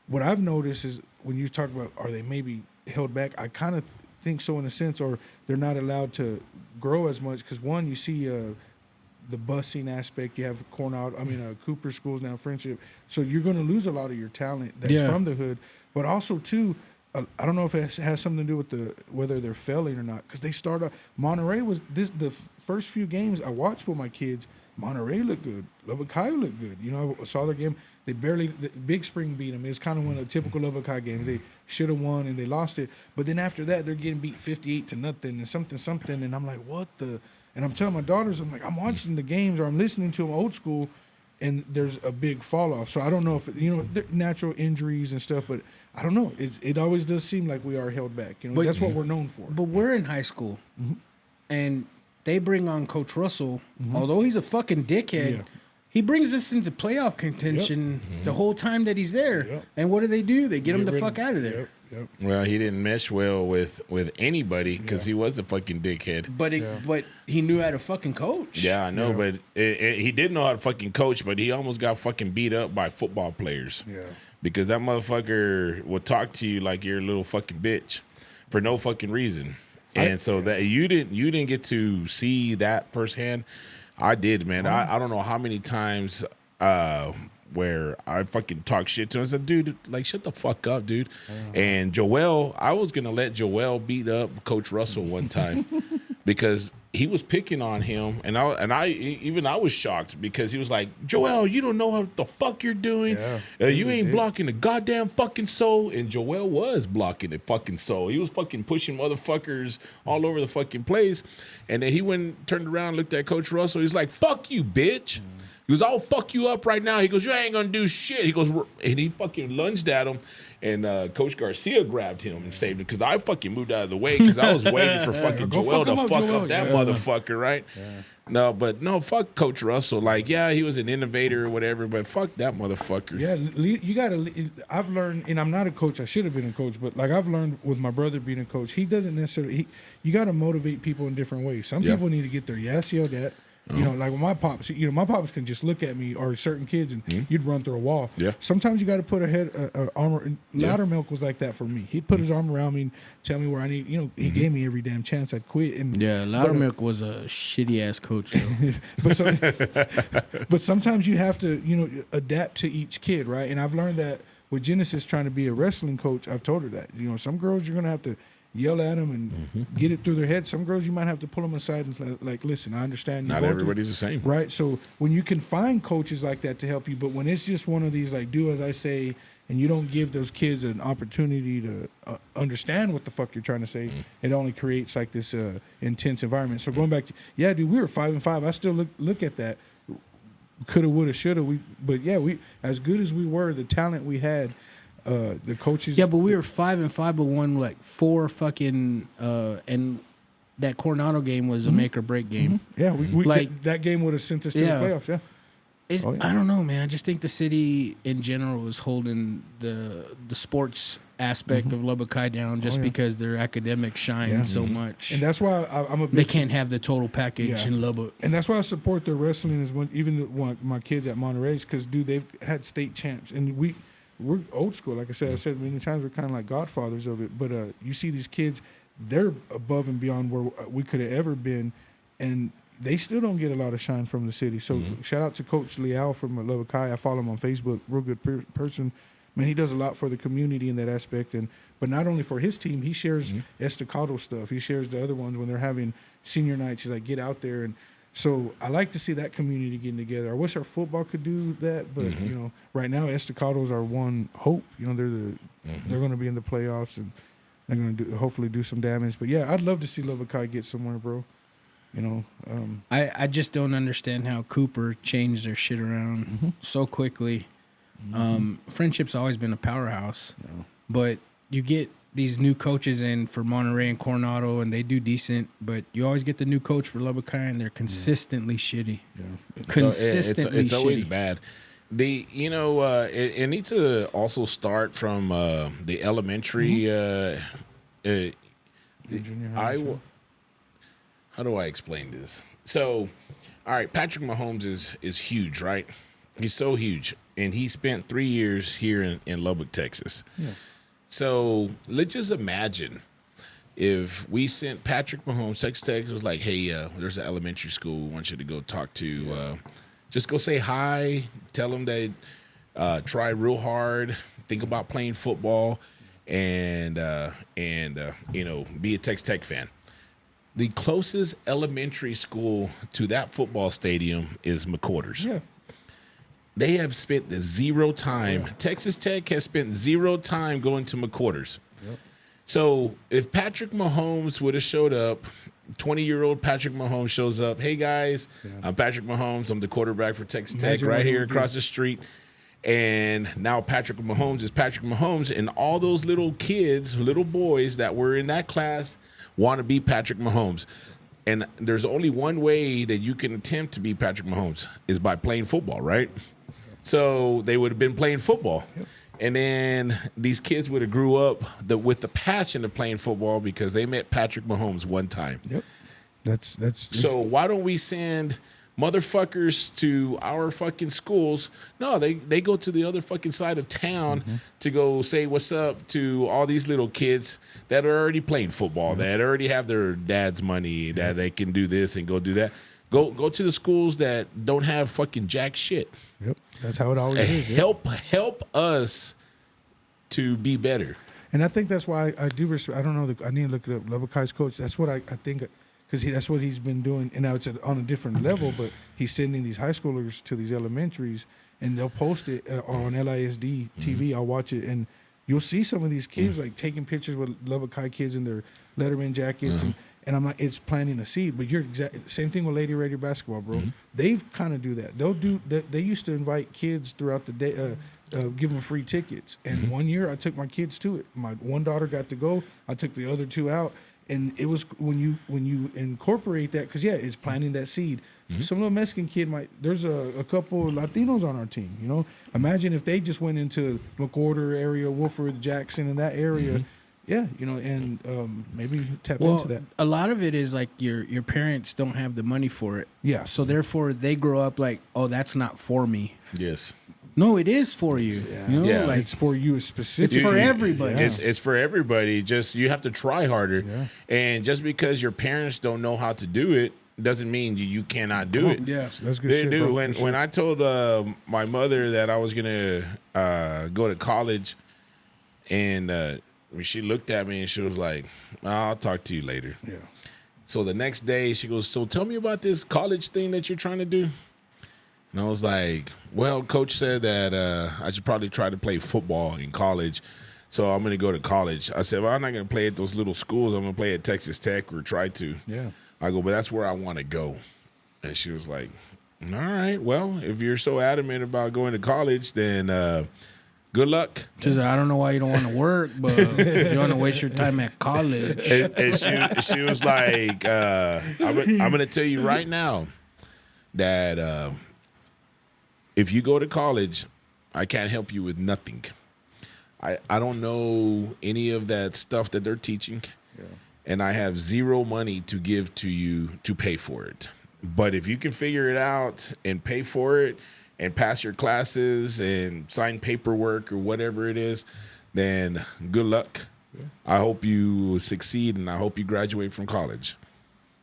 What I've noticed is when you talk about, are they maybe held back? I kind of think so in a sense, or they're not allowed to grow as much. Because one, you see the busing aspect. You have Cooper schools now, Friendship. So you're going to lose a lot of your talent that's from the hood. But also, too, I don't know if it has something to do with whether they're failing or not. Because they start off, Monterey was the first few games I watched with my kids. Monterey looked good. Lubbock High looked good. You know, I saw their game. They Big Spring beat them. It was kind of one of the typical Lubbock High games. They should have won and they lost it. But then after that, they're getting beat 58-0 and something. And I'm like, what the? And I'm telling my daughters, I'm like, I'm watching the games or I'm listening to them old school, and there's a big fall off. So I don't know if natural injuries and stuff, but I don't know. It always does seem like we are held back. You know, that's what we're known for. But we're in high school, and they bring on Coach Russell. Although he's a fucking dickhead, he brings us into playoff contention the whole time that he's there. And what do? They get him the fuck out of there. Well, he didn't mesh well with anybody because he was a fucking dickhead. But he knew how to fucking coach. Yeah, I know, but he did know how to fucking coach, but he almost got fucking beat up by football players. Yeah. Because that motherfucker will talk to you like you're a little fucking bitch for no fucking reason. And so that you didn't get to see that firsthand. I did, man. I don't know how many times where I fucking talk shit to him. I said, dude, like, shut the fuck up, dude. And Joel, I was going to let Joel beat up Coach Russell one time because he was picking on him. And I was shocked because he was like, Joel, you don't know what the fuck you're doing. You ain't blocking the goddamn fucking soul. And Joel was blocking the fucking soul. He was fucking pushing motherfuckers all over the fucking place. And then he turned around, looked at Coach Russell. He's like, fuck you, bitch. He goes, I'll fuck you up right now. He goes, you ain't gonna do shit. He goes, and he fucking lunged at him, and Coach Garcia grabbed him and saved him because I fucking moved out of the way because I was waiting for fucking Joel to fuck up that motherfucker, right? Yeah. No, fuck Coach Russell. Like, yeah, he was an innovator or whatever, but fuck that motherfucker. Yeah, you gotta. I've learned, and I'm not a coach. I should have been a coach, but like I've learned with my brother being a coach, he doesn't necessarily. You got to motivate people in different ways. Some people need to get their ass yelled at. You know, like with my pops, my pops can just look at me or certain kids and you'd run through a wall. Yeah. Sometimes you got to put armor. Loudermilk was like that for me. He'd put his arm around me and tell me where I need, he gave me every damn chance I'd quit. And Loudermilk was a shitty ass coach. but sometimes you have to, adapt to each kid, right? And I've learned that with Genesis trying to be a wrestling coach, I've told her that, some girls you're going to have to yell at them and get it through their head. Some girls you might have to pull them aside and like, listen, I understand. Not everybody's the same. Right. So when you can find coaches like that to help you, but when it's just one of these, like, do as I say, and you don't give those kids an opportunity to understand what the fuck you're trying to say, it only creates like this intense environment. So going back to, dude, we were 5-5. I still look at that. Coulda, woulda, shoulda. We as good as we were, the talent we had, the coaches. Yeah, but we were 5-5, but won like 4 fucking and that Coronado game was a make or break game. Yeah, we like that game would have sent us to the playoffs. Yeah. I don't know, man. I just think the city in general is holding the sports aspect of Lubbock High down just because their academics shine so much. And that's why I'm a big... They can't have the total package in Lubbock. And that's why I support their wrestling as even my kids at Monterey, because, dude, they've had state champs. And we're old school. Like I said many times, we're kind of like godfathers of it. But you see these kids, they're above and beyond where we could have ever been. And they still don't get a lot of shine from the city. So shout out to Coach Leal from Lubbock High. I follow him on Facebook. Real good person. Man, he does a lot for the community in that aspect. But not only for his team, he shares Estacado stuff. He shares the other ones when they're having senior nights. He's like, get out there. And so I like to see that community getting together. I wish our football could do that, but right now Estacados are one hope. They're going to be in the playoffs and they're going to hopefully do some damage. But yeah, I'd love to see Lubbock High get somewhere, bro. I just don't understand how Cooper changed their shit around so quickly. Friendship's always been a powerhouse, but you get these new coaches in for Monterey and Coronado, and they do decent, but you always get the new coach for Lubbock High, and they're consistently shitty. Yeah, consistently it's always shitty. bad. It needs to also start from the elementary. The junior high. How do I explain this? So, all right, Patrick Mahomes is huge, right? He's so huge, and he spent 3 years here in Lubbock, Texas. Yeah. So let's just imagine if we sent Patrick Mahomes, Texas Tech was like, hey, there's an elementary school we want you to go talk to. Just go say hi, tell them that try real hard, think about playing football, and be a Texas Tech fan. The closest elementary school to that football stadium is McQuarters. Yeah. They have spent zero time. Yeah. Texas Tech has spent zero time going to McQuarters. Yep. So if Patrick Mahomes would have showed up, 20-year-old Patrick Mahomes shows up, hey, guys, I'm Patrick Mahomes. I'm the quarterback for Texas Tech right here across the street. And now Patrick Mahomes is Patrick Mahomes, and all those little kids, little boys that were in that class want to be Patrick Mahomes. And there's only one way that you can attempt to be Patrick Mahomes is by playing football, right? So they would have been playing football. Yep. And then these kids would have grew up with the passion of playing football because they met Patrick Mahomes one time. Yep. That's so why don't we send motherfuckers to our fucking schools? No, they go to the other fucking side of town to go say what's up to all these little kids that are already playing football, that already have their dad's money, that they can do this and go do that. Go to the schools that don't have fucking jack shit. Yep, that's how it always is. Help us to be better. And I think that's why I do respect. I don't know. I need to look it up. Lubbock High's coach. That's what I think. Because that's what he's been doing, and now it's on a different level, but he's sending these high schoolers to these elementaries, and they'll post it on LISD TV. I'll watch it, and you'll see some of these kids like taking pictures with Lubbock High kids in their Letterman jackets, and I'm like, it's planting a seed. But you're same thing with Lady Raider basketball, bro. They've kind of do that. They used to invite kids throughout the day, give them free tickets, and one year I took my kids to it. My one daughter got to go. I took the other two out. And it was when you incorporate that, because it's planting that seed. Some little Mexican kid there's a couple of Latinos on our team. You know, imagine if they just went into McWhorter area, Wolford, Jackson, in that area. And maybe tap into that. A lot of it is like your parents don't have the money for it. Yeah. So therefore they grow up like, oh, that's not for me. Yes. No, it is for you. Yeah. You know? Like, it's for you specifically. It's for everybody. Yeah. It's for everybody. Just you have to try harder. Yeah. And just because your parents don't know how to do it doesn't mean you cannot do it. Yes, that's good. They shit, do. bro. When I told my mother that I was gonna go to college, and she looked at me and she was like, "I'll talk to you later." Yeah. So the next day she goes, "So tell me about this college thing that you're trying to do." And I was like, well, coach said that I should probably try to play football in college. So I'm going to go to college. I said, well, I'm not going to play at those little schools. I'm going to play at Texas Tech or try to. Yeah. I go, but that's where I want to go. And she was like, all right, well, if you're so adamant about going to college, then good luck. She said, I don't know why you don't want to work, but if you want to waste your time at college. And she was like, I'm going to tell you right now that if you go to college, I can't help you with nothing. I don't know any of that stuff that they're teaching, and I have zero money to give to you to pay for it. But if you can figure it out and pay for it and pass your classes and sign paperwork or whatever it is, then good luck. Yeah. I hope you succeed, and I hope you graduate from college.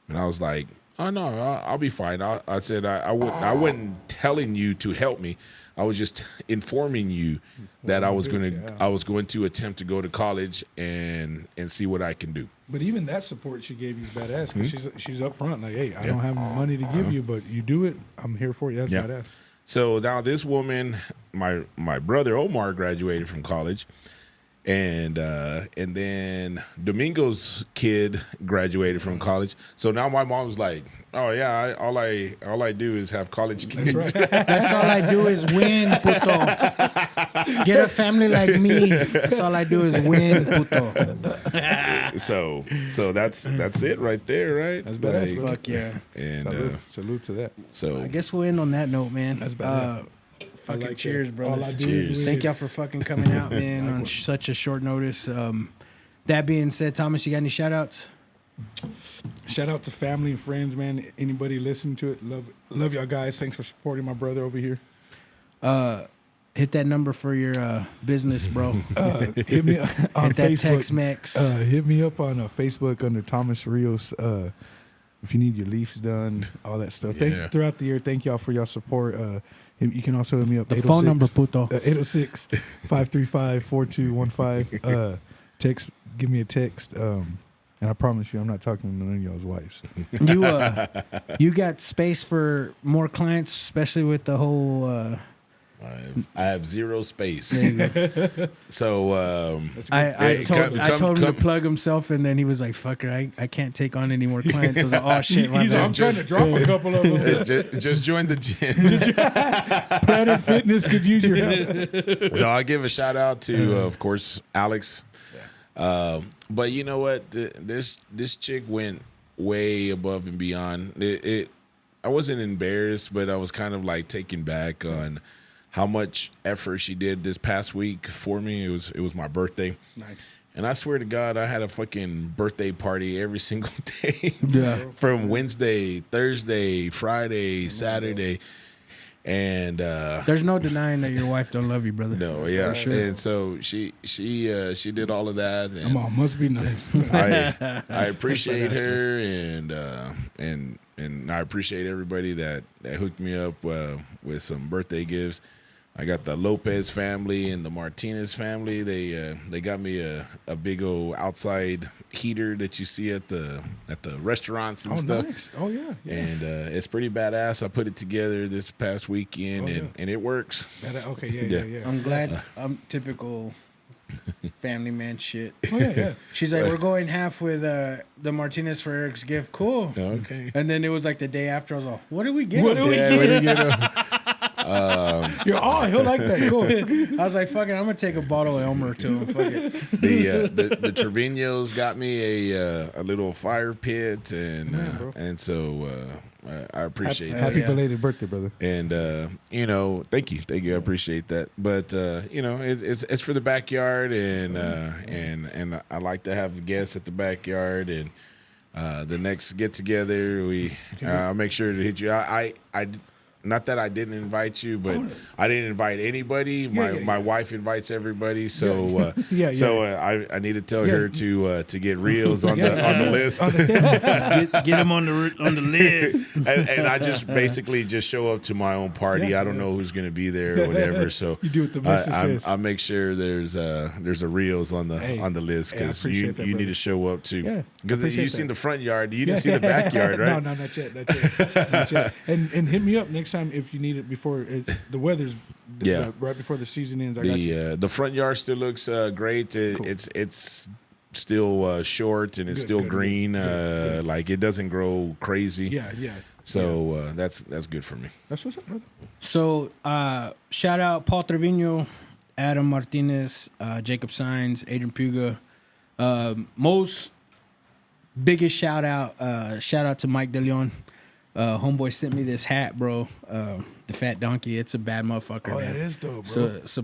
And I was like, oh, no, I'll be fine. I said I wasn't telling you to help me. I was just informing you that I was going to attempt to go to college and see what I can do. But even that support she gave you is badass, because she's up front like, hey, I don't have money to give you, but you do it, I'm here for you. That's badass. So now this woman, my brother Omar graduated from college. And then Domingo's kid graduated from college. So now my mom's like, oh yeah, all I do is have college kids. That's right. That's all I do is win, puto. Get a family like me. That's all I do is win, puto. So that's it right there, right? That's badass. Fuck yeah. And salute to that. So I guess we'll end on that note, man. That's badass. Fucking like cheers, that. bro. All I do is win. Thank y'all for fucking coming out, man, on such a short notice. That being said, Thomas, you got any shout outs? Shout out to family and friends, man. Anybody listening to it, love y'all guys. Thanks for supporting my brother over here. hit that number for your business, bro. Hit me on Hit that Facebook. Tex-Mex. Hit me up on Facebook under Thomas Rios. If you need your leafs done, all that stuff. Yeah. Throughout the year, thank y'all for your support. You can also hit me up. The phone number, puto. 806-535-4215. Give me a text. And I promise you, I'm not talking to none of y'all's wives. You got space for more clients, especially with the whole. I have zero space. There you go. So I told him to plug himself, and then he was like, "Fucker, I can't take on any more clients." I was like, "Oh shit, my He's like, bad." I'm trying to drop a couple of them. just join the gym. Planet Fitness could use your help. So I'll give a shout out to, of course, Alex. But you know what? This chick went way above and beyond. I wasn't embarrassed, but I was kind of like taken back on how much effort she did this past week for me. It was my birthday. Nice. And I swear to God, I had a fucking birthday party every single day. Yeah. From Wednesday, Thursday, Friday, Saturday. And There's no denying that your wife don't love you, brother. no, yeah. For sure. And so she did all of that. And Come on, must be nice. I appreciate her and I appreciate everybody that hooked me up with some birthday gifts. I got the Lopez family and the Martinez family. They got me a big old outside heater that you see at the restaurants and stuff. Nice. Oh yeah. And it's pretty badass. I put it together this past weekend and it works. Okay. Yeah. I'm glad. I'm typical family man shit. Oh yeah. She's like, we're going half with the Martinez for Eric's gift. Cool. Okay. And then it was like the day after. I was like, what do we get? What him? do we Yeah, what do you get? He'll like that. Cool. I was like, fuck it, I'm gonna take a bottle of Elmer to him. Fuck it. The Trevino's got me a little fire pit and so I appreciate that. Happy belated birthday, brother. And thank you, I appreciate that. But it's for the backyard, and I like to have guests at the backyard. And the next get together, I'll make sure to hit you. I not that I didn't invite you, but I didn't invite anybody. My wife invites everybody, so I need to tell her to get reels on the list. Get him on the list. and I just basically just show up to my own party. I don't know who's going to be there or whatever. So You do what the message says. I make sure there's a reels on the list I because appreciate you that, need brother. to show up too. Yeah, Because appreciate you've seen that. the front yard, you didn't see the backyard, right? No, not yet. Not yet. And hit me up next time if you need it before the weather's right before the season ends. I got you. The front yard still looks great. It's still short and it's still good, green. good. Like it doesn't grow crazy. Yeah. So that's good for me. That's what's up, brother. So shout out Paul Trevino, Adam Martinez, Jacob Sines, Adrian Puga. Most biggest shout out to Mike DeLeon. Homeboy sent me this hat, bro. The Fat Donkey. It's a bad motherfucker. Oh, man. that is dope, bro. So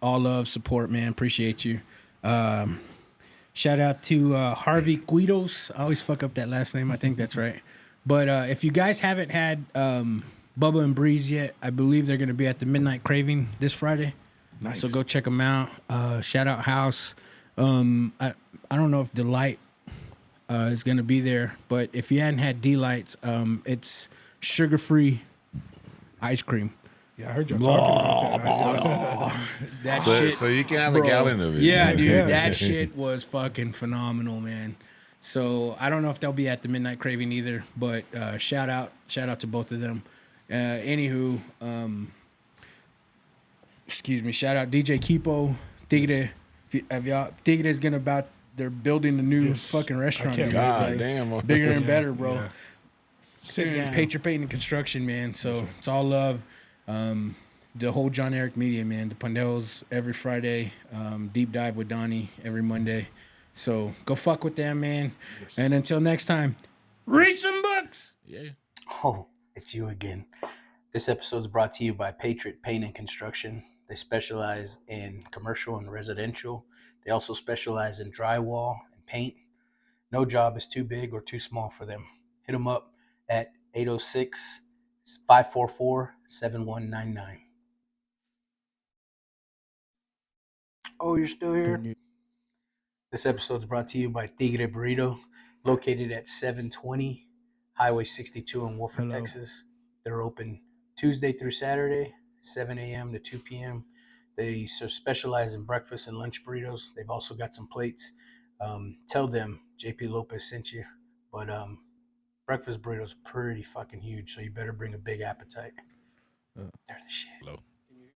all love, support, man. Appreciate you. Shout out to Harvey Guidos. I always fuck up that last name. I think that's right. But if you guys haven't had Bubba and Breeze yet, I believe they're going to be at the Midnight Craving this Friday. Nice. So go check them out. Shout out House. I don't know if Delight is going to be there, but if you hadn't had D-Lights, it's sugar-free ice cream. Yeah, I heard y'all talking about that. So you can have a gallon of it. Yeah, dude, that shit was fucking phenomenal, man. So I don't know if they'll be at the Midnight Craving either, but shout out to both of them. Anywho, excuse me, shout out DJ Kipo, Tigre. Tigre's they're building a new fucking restaurant. can't dude. God Like, damn. bigger and better, bro. Yeah. Sit down. Patriot Paint and Construction, man. So it's all love. The whole John Eric Media, man. The Ponderos every Friday. Deep Dive with Donnie every Monday. So go fuck with them, man. And until next time, read some books. Yeah. Oh, it's you again. This episode is brought to you by Patriot Paint and Construction. They specialize in commercial and residential. They also specialize in drywall and paint. No job is too big or too small for them. Hit them up at 806-544-7199. Oh, you're still here? This episode's brought to you by Tigre Burrito, located at 720 Highway 62 in Wolford, Hello. Texas. They're open Tuesday through Saturday, 7 a.m. to 2 p.m. They specialize in breakfast and lunch burritos. They've also got some plates. Tell them JP Lopez sent you. But breakfast burritos are pretty fucking huge, so you better bring a big appetite. They're the shit. Hello.